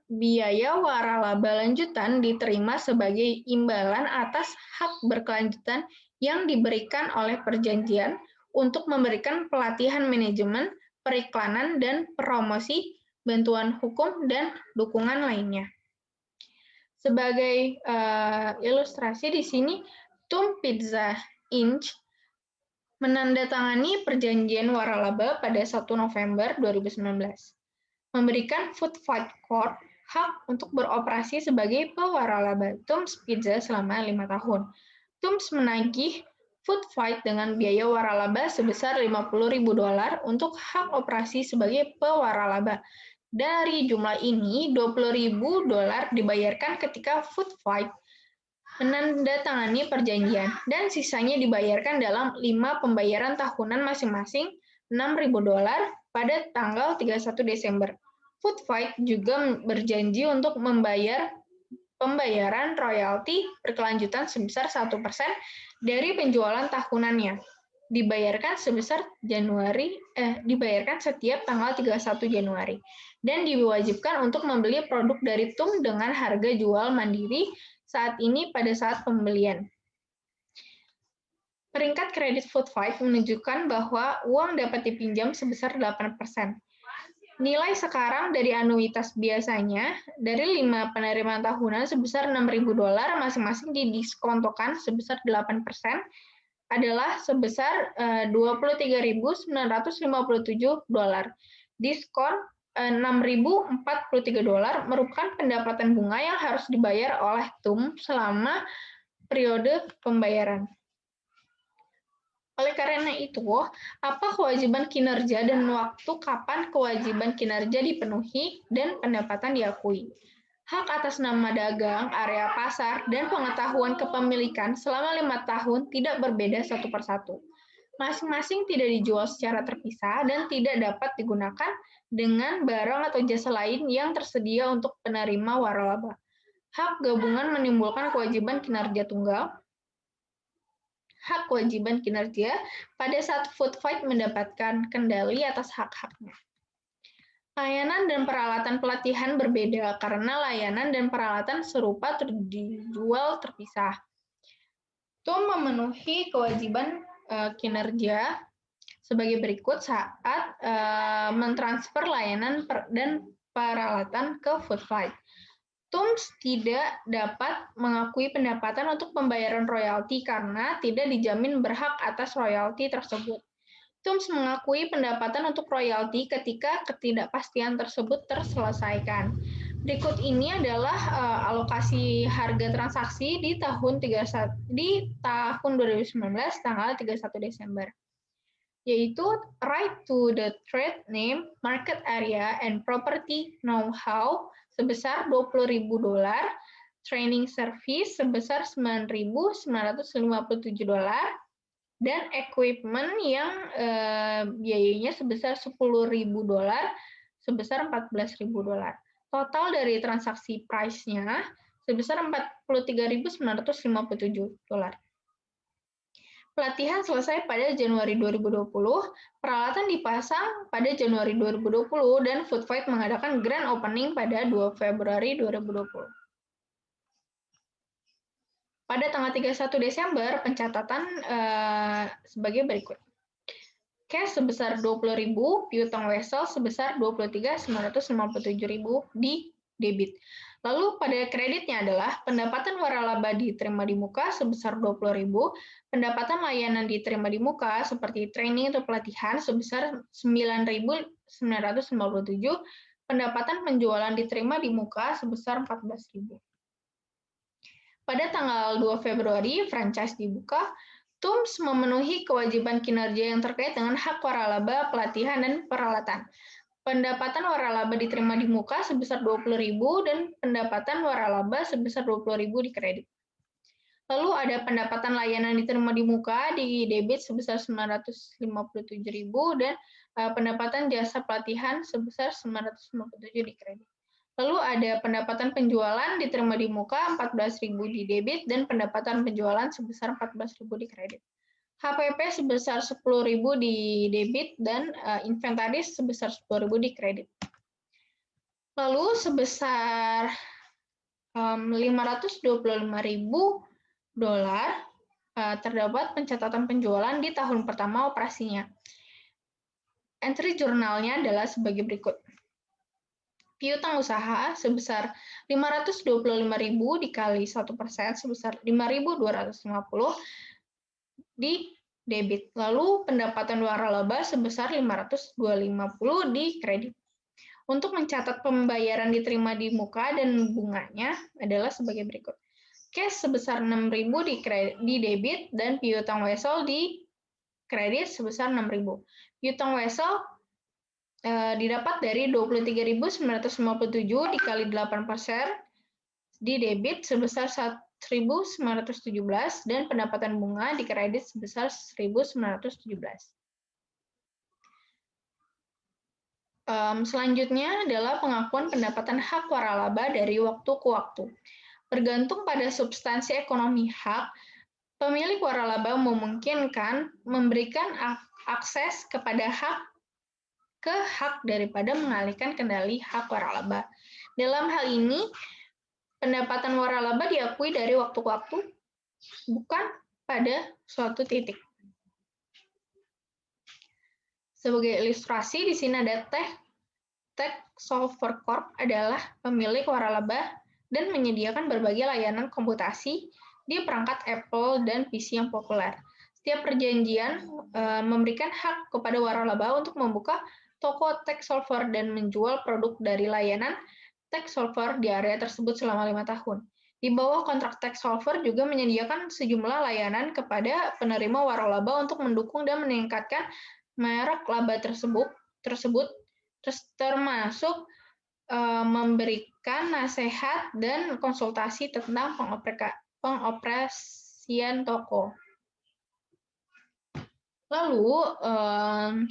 biaya waralaba lanjutan diterima sebagai imbalan atas hak berkelanjutan yang diberikan oleh perjanjian untuk memberikan pelatihan manajemen, periklanan, dan promosi, bantuan hukum, dan dukungan lainnya. Sebagai ilustrasi di sini, TUM Pizza Inc. menandatangani perjanjian waralaba pada 1 November 2019. Memberikan Food Fight Corp hak untuk beroperasi sebagai pewaralaba TUMS Pizza selama 5 tahun. TUMS menagih Food Fight dengan biaya waralaba sebesar $50.000 untuk hak operasi sebagai pewaralaba. Dari jumlah ini, $20.000 dibayarkan ketika Food Fight menandatangani perjanjian, dan sisanya dibayarkan dalam 5 pembayaran tahunan masing-masing $6.000 pada tanggal 31 Desember. Food Fight juga berjanji untuk membayar pembayaran royalti berkelanjutan sebesar 1% dari penjualan tahunannya. Dibayarkan setiap tanggal 31 Januari dan diwajibkan untuk membeli produk dari TUM dengan harga jual mandiri saat ini pada saat pembelian. Peringkat kredit Food Fight menunjukkan bahwa uang dapat dipinjam sebesar 8%. Nilai sekarang dari anuitas biasanya dari 5 penerimaan tahunan sebesar $6.000 masing-masing didiskontokan sebesar 8% adalah sebesar $23.957. Diskon $6.043 merupakan pendapatan bunga yang harus dibayar oleh TUM selama periode pembayaran. Oleh karena itu, apa kewajiban kinerja dan waktu kapan kewajiban kinerja dipenuhi dan pendapatan diakui? Hak atas nama dagang, area pasar, dan pengetahuan kepemilikan selama 5 tahun tidak berbeda satu persatu. Masing-masing tidak dijual secara terpisah dan tidak dapat digunakan dengan barang atau jasa lain yang tersedia untuk penerima waralaba. Hak gabungan menimbulkan kewajiban kinerja tunggal. Hak kewajiban kinerja pada saat food fight mendapatkan kendali atas hak-haknya. Layanan dan peralatan pelatihan berbeda karena layanan dan peralatan serupa dijual terpisah. TUM memenuhi kewajiban kinerja sebagai berikut saat mentransfer layanan dan peralatan ke food fight. TUMS tidak dapat mengakui pendapatan untuk pembayaran royalti karena tidak dijamin berhak atas royalti tersebut. TUMS mengakui pendapatan untuk royalti ketika ketidakpastian tersebut terselesaikan. Berikut ini adalah alokasi harga transaksi di tahun 2019 tanggal 31 Desember. Yaitu right to the trade name, market area, and property know-how sebesar $20.000, training service sebesar $9.957, dan equipment yang biayanya sebesar $10.000 sebesar $14.000. Total dari transaksi price-nya sebesar $43.957. Pelatihan selesai pada Januari 2020, peralatan dipasang pada Januari 2020, dan Food Fight mengadakan grand opening pada 2 Februari 2020. Pada tanggal 31 Desember, pencatatan sebagai berikut. Cash sebesar $20.000, piutang wesel sebesar $23.957.000 di debit. Lalu pada kreditnya adalah pendapatan waralaba diterima di muka sebesar $20.000, pendapatan layanan diterima di muka seperti training atau pelatihan sebesar $9.957, pendapatan penjualan diterima di muka sebesar $14.000. Pada tanggal 2 Februari, franchise dibuka. TUMS memenuhi kewajiban kinerja yang terkait dengan hak waralaba, pelatihan, dan peralatan. Pendapatan waralaba diterima di muka sebesar $20.000 dan pendapatan waralaba sebesar $20.000 di kredit. Lalu ada pendapatan layanan diterima di muka di debit sebesar $957.000 dan pendapatan jasa pelatihan sebesar $957 di kredit. Lalu ada pendapatan penjualan diterima di muka $14.000 di debit dan pendapatan penjualan sebesar $14.000 di kredit. HPP sebesar $10.000 di debit dan inventaris sebesar $10.000 di kredit. Lalu sebesar $525.000 terdapat pencatatan penjualan di tahun pertama operasinya. Entry jurnalnya adalah sebagai berikut. Piutang usaha sebesar $525.000 dikali 1% sebesar $5.250 di debit. Lalu pendapatan waralaba sebesar $550 di kredit. Untuk mencatat pembayaran diterima di muka dan bunganya adalah sebagai berikut. Cash sebesar $6.000 di debit dan piutang wesel di kredit sebesar $6.000. Piutang wesel didapat dari $23.957 dikali 8% di debit sebesar $1.917 dan pendapatan bunga di kredit sebesar $1.917. Selanjutnya adalah pengakuan pendapatan hak waralaba dari waktu ke waktu. Bergantung pada substansi ekonomi hak, pemilik waralaba memungkinkan memberikan akses kepada hak daripada mengalihkan kendali hak waralaba. Dalam hal ini, pendapatan waralaba diakui dari waktu ke waktu, bukan pada suatu titik. Sebagai ilustrasi, di sini ada Tech Solver Corp adalah pemilik waralaba dan menyediakan berbagai layanan komputasi di perangkat Apple dan PC yang populer. Setiap perjanjian memberikan hak kepada waralaba untuk membuka toko Tech Solver dan menjual produk dari layanan Tech Solver di area tersebut selama 5 tahun. Di bawah kontrak Tech Solver juga menyediakan sejumlah layanan kepada penerima waralaba untuk mendukung dan meningkatkan merek laba tersebut termasuk memberikan nasihat dan konsultasi tentang pengoperasian toko. Lalu,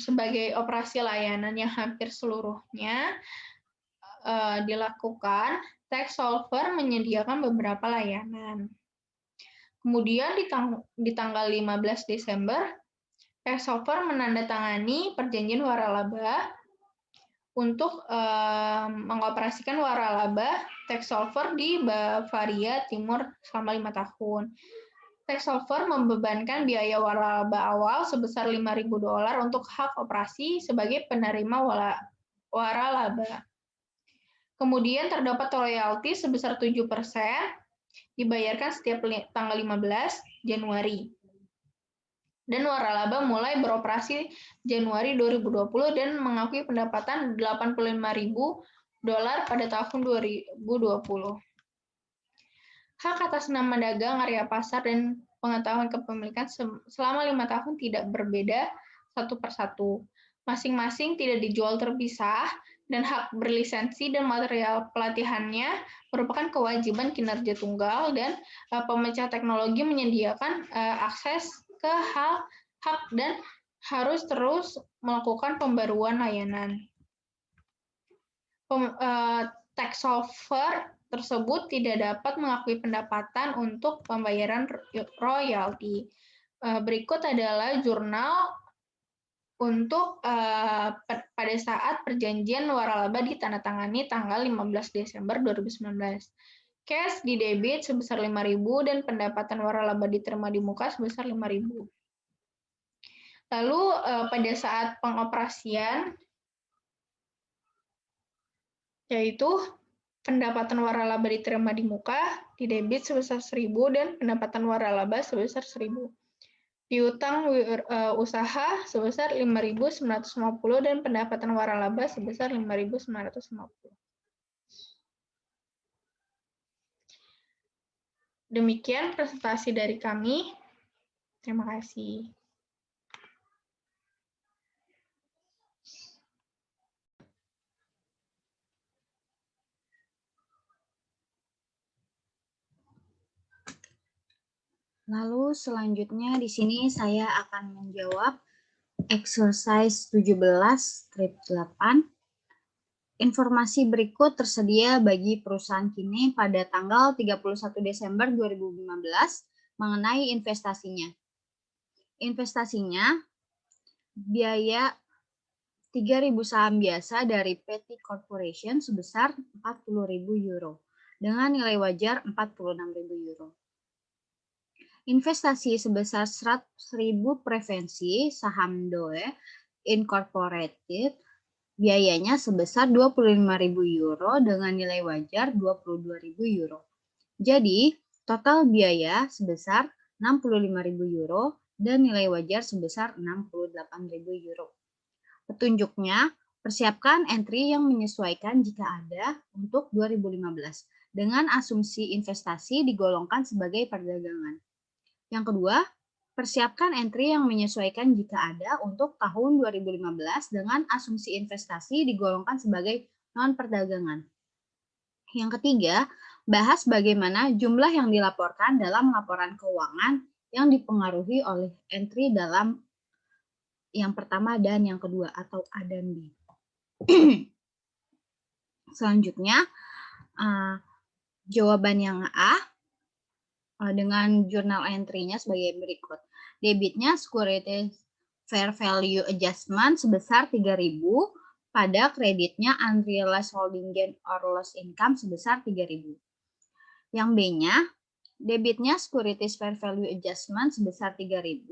sebagai operasi layanan yang hampir seluruhnya dilakukan, tax solver menyediakan beberapa layanan. Kemudian di tanggal 15 Desember, tax solver menandatangani perjanjian waralaba untuk mengoperasikan waralaba tax solver di Bavaria Timur selama 5 tahun. Tax solver membebankan biaya waralaba awal sebesar $5.000 untuk hak operasi sebagai penerima waralaba. Kemudian terdapat royalti sebesar 7% dibayarkan setiap tanggal 15 Januari. Dan waralaba mulai beroperasi Januari 2020 dan mengakui pendapatan $85.000 pada tahun 2020. Hak atas nama dagang, area pasar, dan pengetahuan kepemilikan selama 5 tahun tidak berbeda satu persatu. Masing-masing tidak dijual terpisah, dan hak berlisensi dan material pelatihannya merupakan kewajiban kinerja tunggal, dan pemecah teknologi menyediakan akses ke hak dan harus terus melakukan pembaruan layanan. Tax solver tersebut tidak dapat mengakui pendapatan untuk pembayaran royalti. Berikut adalah jurnal untuk pada saat perjanjian waralaba ditandatangani tanggal 15 Desember 2019. Cash di debit sebesar 5.000 dan pendapatan waralaba diterima di muka sebesar 5.000. Lalu pada saat pengoperasian, yaitu pendapatan waralaba diterima di muka, di debit sebesar 1.000 dan pendapatan waralaba sebesar 1.000. Piutang usaha sebesar 5.950 dan pendapatan waralaba sebesar 5.950. Demikian presentasi dari kami. Terima kasih. Lalu selanjutnya di sini saya akan menjawab exercise 17 strip 8. Informasi berikut tersedia bagi perusahaan kini pada tanggal 31 Desember 2015 mengenai investasinya. Investasinya biaya 3.000 saham biasa dari PT Corporation sebesar 40.000 euro dengan nilai wajar 46.000 euro. Investasi sebesar 100.000 preferensi saham DOE Incorporated biayanya sebesar 25.000 euro dengan nilai wajar 22.000 euro. Jadi, total biaya sebesar 65.000 euro dan nilai wajar sebesar 68.000 euro. Petunjuknya, persiapkan entry yang menyesuaikan jika ada untuk 2015 dengan asumsi investasi digolongkan sebagai perdagangan. Yang kedua, persiapkan entry yang menyesuaikan jika ada untuk tahun 2015 dengan asumsi investasi digolongkan sebagai non-perdagangan. Yang ketiga, bahas bagaimana jumlah yang dilaporkan dalam laporan keuangan yang dipengaruhi oleh entry dalam yang pertama dan yang kedua atau A dan B. Selanjutnya, jawaban yang A dengan jurnal entry-nya sebagai berikut. Debitnya securities fair value adjustment sebesar 3.000, pada kreditnya unrealized holding gain or loss income sebesar 3.000. Yang B-nya, debitnya securities fair value adjustment sebesar 3.000,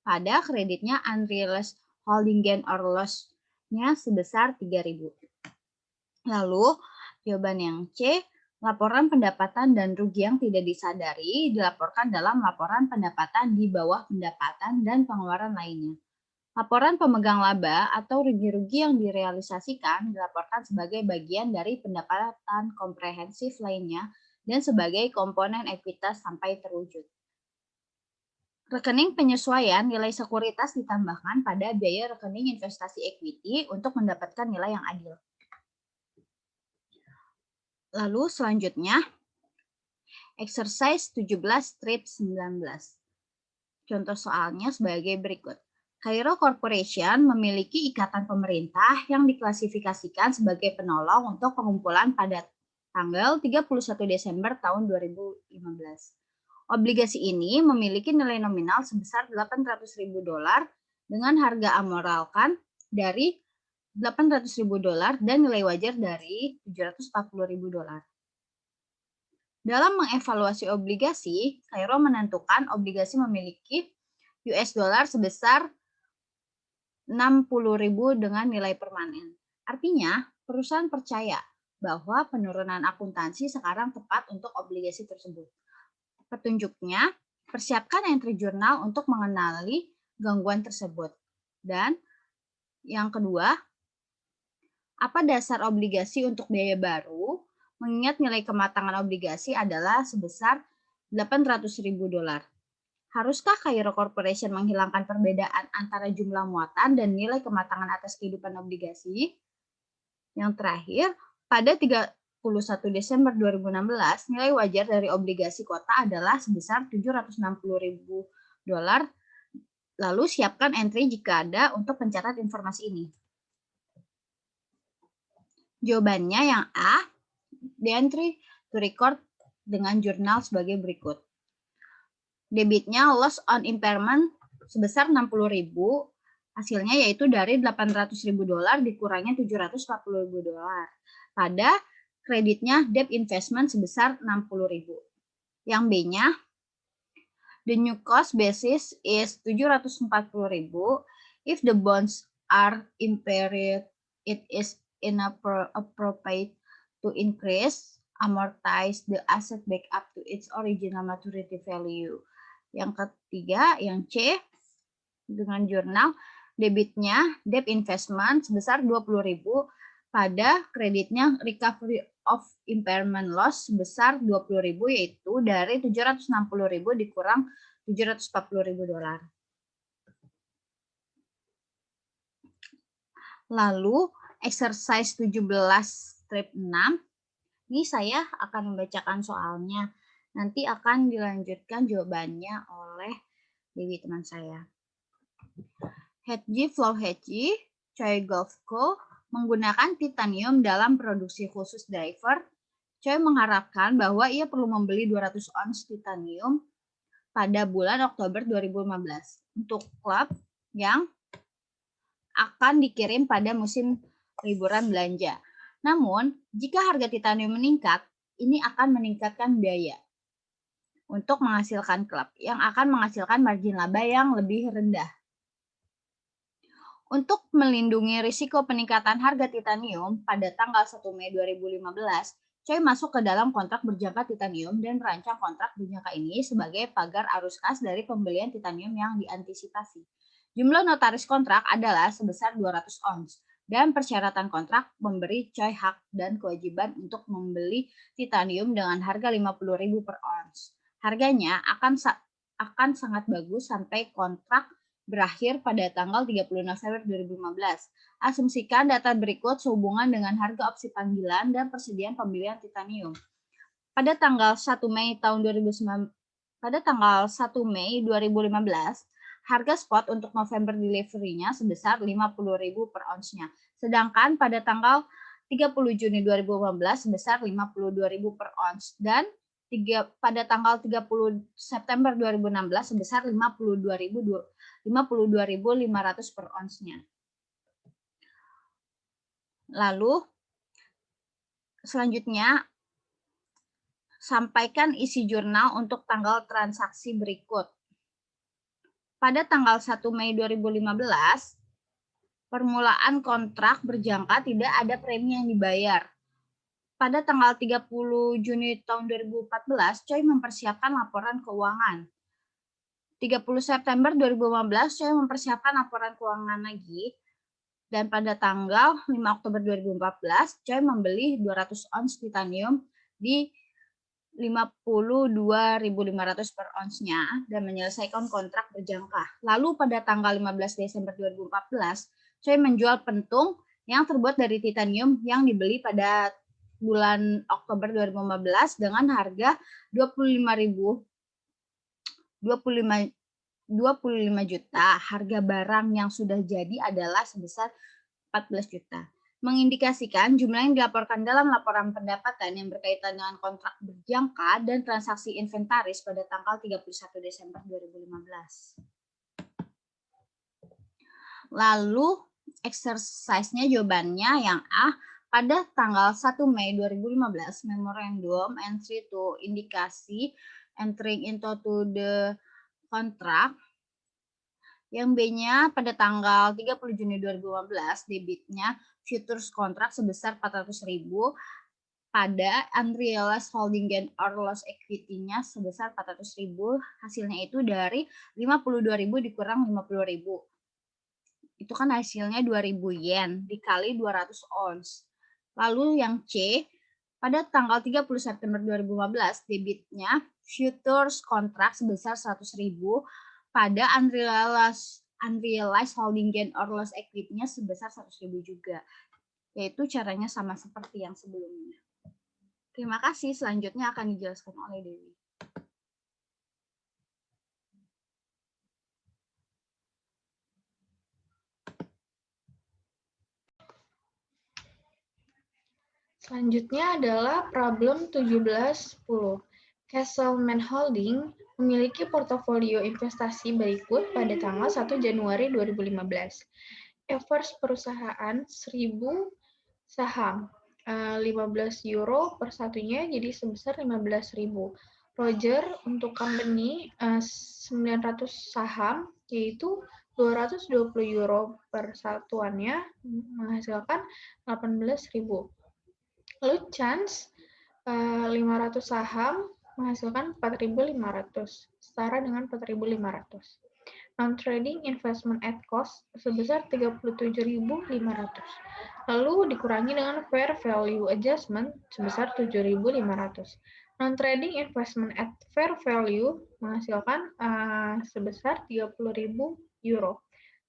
pada kreditnya unrealized holding gain or loss-nya sebesar 3.000. Lalu, jawaban yang C, laporan pendapatan dan rugi yang tidak disadari dilaporkan dalam laporan pendapatan di bawah pendapatan dan pengeluaran lainnya. Laporan pemegang laba atau rugi-rugi yang direalisasikan dilaporkan sebagai bagian dari pendapatan komprehensif lainnya dan sebagai komponen ekuitas sampai terwujud. Rekening penyesuaian nilai sekuritas ditambahkan pada biaya rekening investasi equity untuk mendapatkan nilai yang adil. Lalu selanjutnya, exercise 17 strip 19. Contoh soalnya sebagai berikut. Cairo Corporation memiliki ikatan pemerintah yang diklasifikasikan sebagai penolong untuk pengumpulan pada tanggal 31 Desember tahun 2015. Obligasi ini memiliki nilai nominal sebesar $800.000 dengan harga amoralkan dari $800.000 dan nilai wajar dari $740.000. Dalam mengevaluasi obligasi, Cairo menentukan obligasi memiliki US dollar sebesar $60.000 dengan nilai permanen. Artinya, perusahaan percaya bahwa penurunan akuntansi sekarang tepat untuk obligasi tersebut. Petunjuknya, persiapkan entry jurnal untuk mengenali gangguan tersebut. Dan yang kedua, apa dasar obligasi untuk biaya baru? Mengingat nilai kematangan obligasi adalah sebesar $800.000. Haruskah Cairo Corporation menghilangkan perbedaan antara jumlah muatan dan nilai kematangan atas kehidupan obligasi? Yang terakhir, pada 31 Desember 2016, nilai wajar dari obligasi kota adalah sebesar $760.000. Lalu siapkan entry jika ada untuk mencatat informasi ini. Jawabannya yang A, the entry to record dengan jurnal sebagai berikut. Debitnya loss on impairment sebesar $60.000, hasilnya yaitu dari $800.000 dikurangnya $740.000. Pada kreditnya debt investment sebesar $60.000. Yang B-nya, the new cost basis is $740.000. If the bonds are impaired, it is inappropriate to increase, amortize the asset back up to its original maturity value. Yang ketiga, yang C, dengan jurnal, debitnya debt investment sebesar $20.000, pada kreditnya recovery of impairment loss sebesar $20.000, yaitu dari $760.000 dikurang $740.000. Lalu, exercise 17 strip 6, ini saya akan membacakan soalnya. Nanti akan dilanjutkan jawabannya oleh Dewi teman saya. Hedgie Flow Hedgie, Choi Golf Co. menggunakan titanium dalam produksi khusus diver. Choi mengharapkan bahwa ia perlu membeli 200 ons titanium pada bulan Oktober 2015 untuk klub yang akan dikirim pada musim liburan belanja. Namun, jika harga titanium meningkat, ini akan meningkatkan biaya untuk menghasilkan klub yang akan menghasilkan margin laba yang lebih rendah. Untuk melindungi risiko peningkatan harga titanium pada tanggal 1 Mei 2015, Choi masuk ke dalam kontrak berjangka titanium dan merancang kontrak berjangka ini sebagai pagar arus kas dari pembelian titanium yang diantisipasi. Jumlah notaris kontrak adalah sebesar 200 ons, dan persyaratan kontrak memberi Choi hak dan kewajiban untuk membeli titanium dengan harga $50.000 per ons. Harganya akan sangat bagus sampai kontrak berakhir pada tanggal 30 November 2015. Asumsikan data berikut sehubungan dengan harga opsi panggilan dan persediaan pembelian titanium. Pada tanggal 1 Mei 2015, harga spot untuk November delivery-nya sebesar $50.000 per onsnya. Sedangkan pada tanggal 30 Juni 2015 sebesar $52.000 per ons, dan pada tanggal 30 September 2016 sebesar $52.500 per onsnya. Lalu selanjutnya sampaikan isi jurnal untuk tanggal transaksi berikut. Pada tanggal 1 Mei 2015, permulaan kontrak berjangka tidak ada premi yang dibayar. Pada tanggal 30 Juni tahun 2014, Choi mempersiapkan laporan keuangan. 30 September 2015, Choi mempersiapkan laporan keuangan lagi. Dan pada tanggal 5 Oktober 2014, Choi membeli 200 ons titanium di $52.500 per onsnya dan menyelesaikan kontrak berjangka. Lalu pada tanggal 15 Desember 2014, Choi menjual pentung yang terbuat dari titanium yang dibeli pada bulan Oktober 2015 dengan harga $25.000 25 juta. Harga barang yang sudah jadi adalah sebesar 14 juta. Mengindikasikan jumlah yang dilaporkan dalam laporan pendapatan yang berkaitan dengan kontrak berjangka dan transaksi inventaris pada tanggal 31 Desember 2015. Lalu exercise-nya jawabannya yang A, pada tanggal 1 Mei 2015, memorandum entry to indikasi entering into the contract. Yang B-nya pada tanggal 30 Juni 2015, debitnya futures kontrak sebesar 400.000, pada unrealized holding gain or loss equity-nya sebesar 400.000, hasilnya itu dari 52.000 dikurang 50.000. Itu kan hasilnya 2.000 yen dikali 200 ons. Lalu yang C, pada tanggal 30 September 2015, debitnya futures kontrak sebesar 100.000, pada unrealized holding gain or loss equity-nya sebesar 100.000 juga. Yaitu caranya sama seperti yang sebelumnya. Terima kasih, selanjutnya akan dijelaskan oleh Dewi. Selanjutnya adalah problem 1710. Castleman Holding memiliki portofolio investasi berikut pada tanggal 1 Januari 2015. Average perusahaan 1.000 saham, 15 euro per satunya, jadi sebesar 15.000. Roger untuk company 900 saham, yaitu 220 euro per satuannya, menghasilkan 18.000. Lalu Chance 500 saham menghasilkan 4.500, setara dengan 4.500. Non-trading investment at cost sebesar 37.500. Lalu dikurangi dengan fair value adjustment sebesar 7.500. Non-trading investment at fair value menghasilkan sebesar 30.000 euro.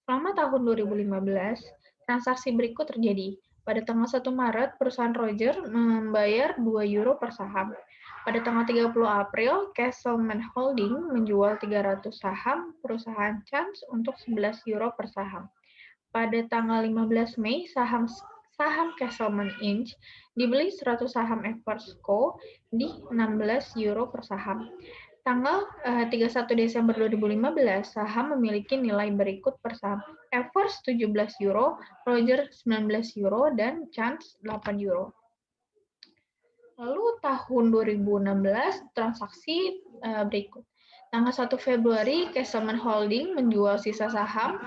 Selama tahun 2015, transaksi berikut terjadi. Pada tanggal 1 Maret, perusahaan Roger membayar 2 euro per saham. Pada tanggal 30 April, Castleman Holding menjual 300 saham perusahaan Chance untuk 11 euro per saham. Pada tanggal 15 Mei, saham Castleman Inc. dibeli 100 saham Everest Co. di 16 euro per saham. Tanggal 31 Desember 2015, saham memiliki nilai berikut per saham. Everest 17 euro, Roger 19 euro, dan Chance 8 euro. Lalu tahun 2016, transaksi berikut. Tanggal 1 Februari, Castleman Holding menjual sisa saham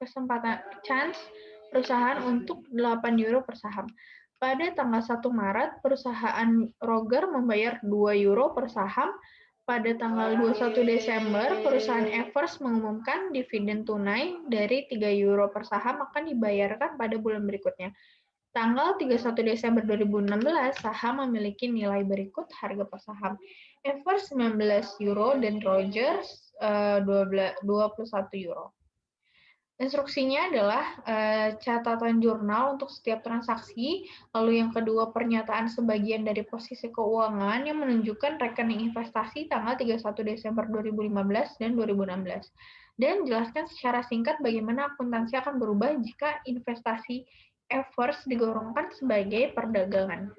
kesempatan Chance perusahaan untuk 8 euro per saham. Pada tanggal 1 Maret, perusahaan Roger membayar 2 euro per saham. Pada tanggal 21 Desember, perusahaan Everest mengumumkan dividen tunai dari 3 euro per saham akan dibayarkan pada bulan berikutnya. Tanggal 31 Desember 2016, saham memiliki nilai berikut harga per saham. Everest 19 euro dan Roger 21 euro. Instruksinya adalah catatan jurnal untuk setiap transaksi, lalu yang kedua pernyataan sebagian dari posisi keuangan yang menunjukkan rekening investasi tanggal 31 Desember 2015 dan 2016. Dan jelaskan secara singkat bagaimana akuntansi akan berubah jika investasi Everest digolongkan sebagai perdagangan.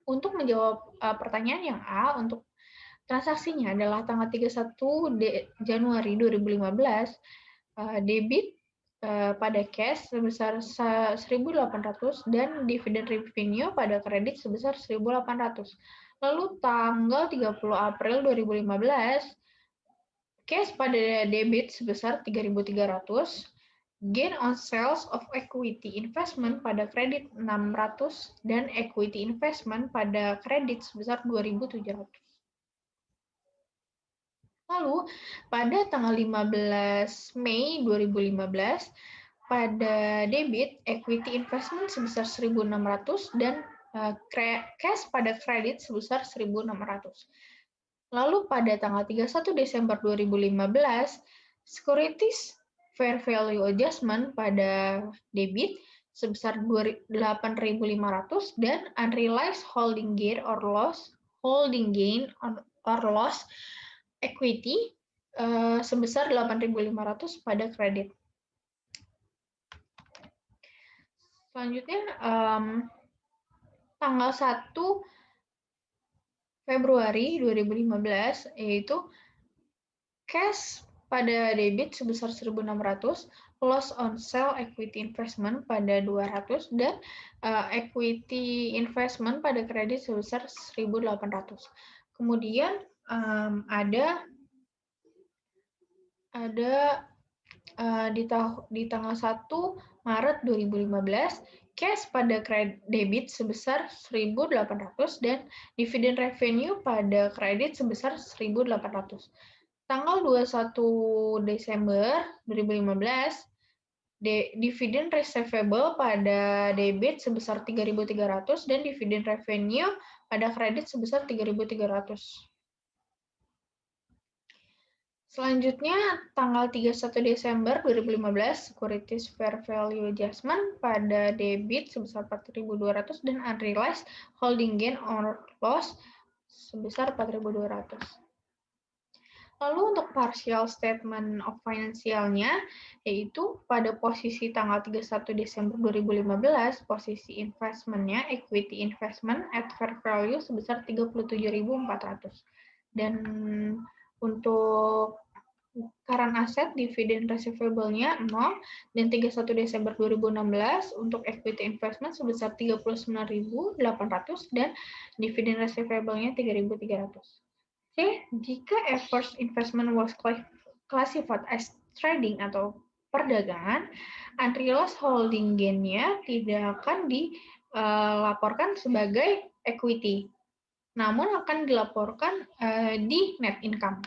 Untuk menjawab pertanyaan yang A, untuk transaksinya adalah tanggal 31 Januari 2015, debit pada cash sebesar 1.800 dan dividen revenue pada kredit sebesar 1.800. Lalu tanggal 30 April 2015, cash pada debit sebesar 3.300, gain on sales of equity investment pada kredit 600 dan equity investment pada kredit sebesar 2.700. Lalu, pada tanggal 15 Mei 2015, pada debit, equity investment sebesar 1.600 dan cash pada kredit sebesar 1.600. Lalu, pada tanggal 31 Desember 2015, securities fair value adjustment pada debit sebesar 8.500 dan unrealized holding gain or loss equity sebesar 8.500 pada kredit. Selanjutnya, tanggal 1 Februari 2015, yaitu cash pada debit sebesar 1.600, loss on sale equity investment pada 200, dan equity investment pada kredit sebesar 1.800. Kemudian ada di tanggal 1 Maret 2015, cash pada debit sebesar 1.800 dan dividen revenue pada kredit sebesar 1.800. Tanggal 21 Desember 2015, dividen receivable pada debit sebesar 3.300 dan dividen revenue pada kredit sebesar 3.300. Selanjutnya, tanggal 31 Desember 2015, securities fair value adjustment pada debit sebesar 4.200 dan unrealized holding gain or loss sebesar 4.200. Lalu untuk partial statement of financial-nya, yaitu pada posisi tanggal 31 Desember 2015, posisi investment-nya, equity investment at fair value sebesar 37.400. Dan untuk current asset, dividen receivable-nya 0, dan 31 Desember 2016 untuk equity investment sebesar 39.800 dan dividen receivable-nya 3.300. C. Jika a first investment was classified as trading atau perdagangan, unrealized holding gain-nya tidak akan dilaporkan sebagai equity, namun akan dilaporkan di net income.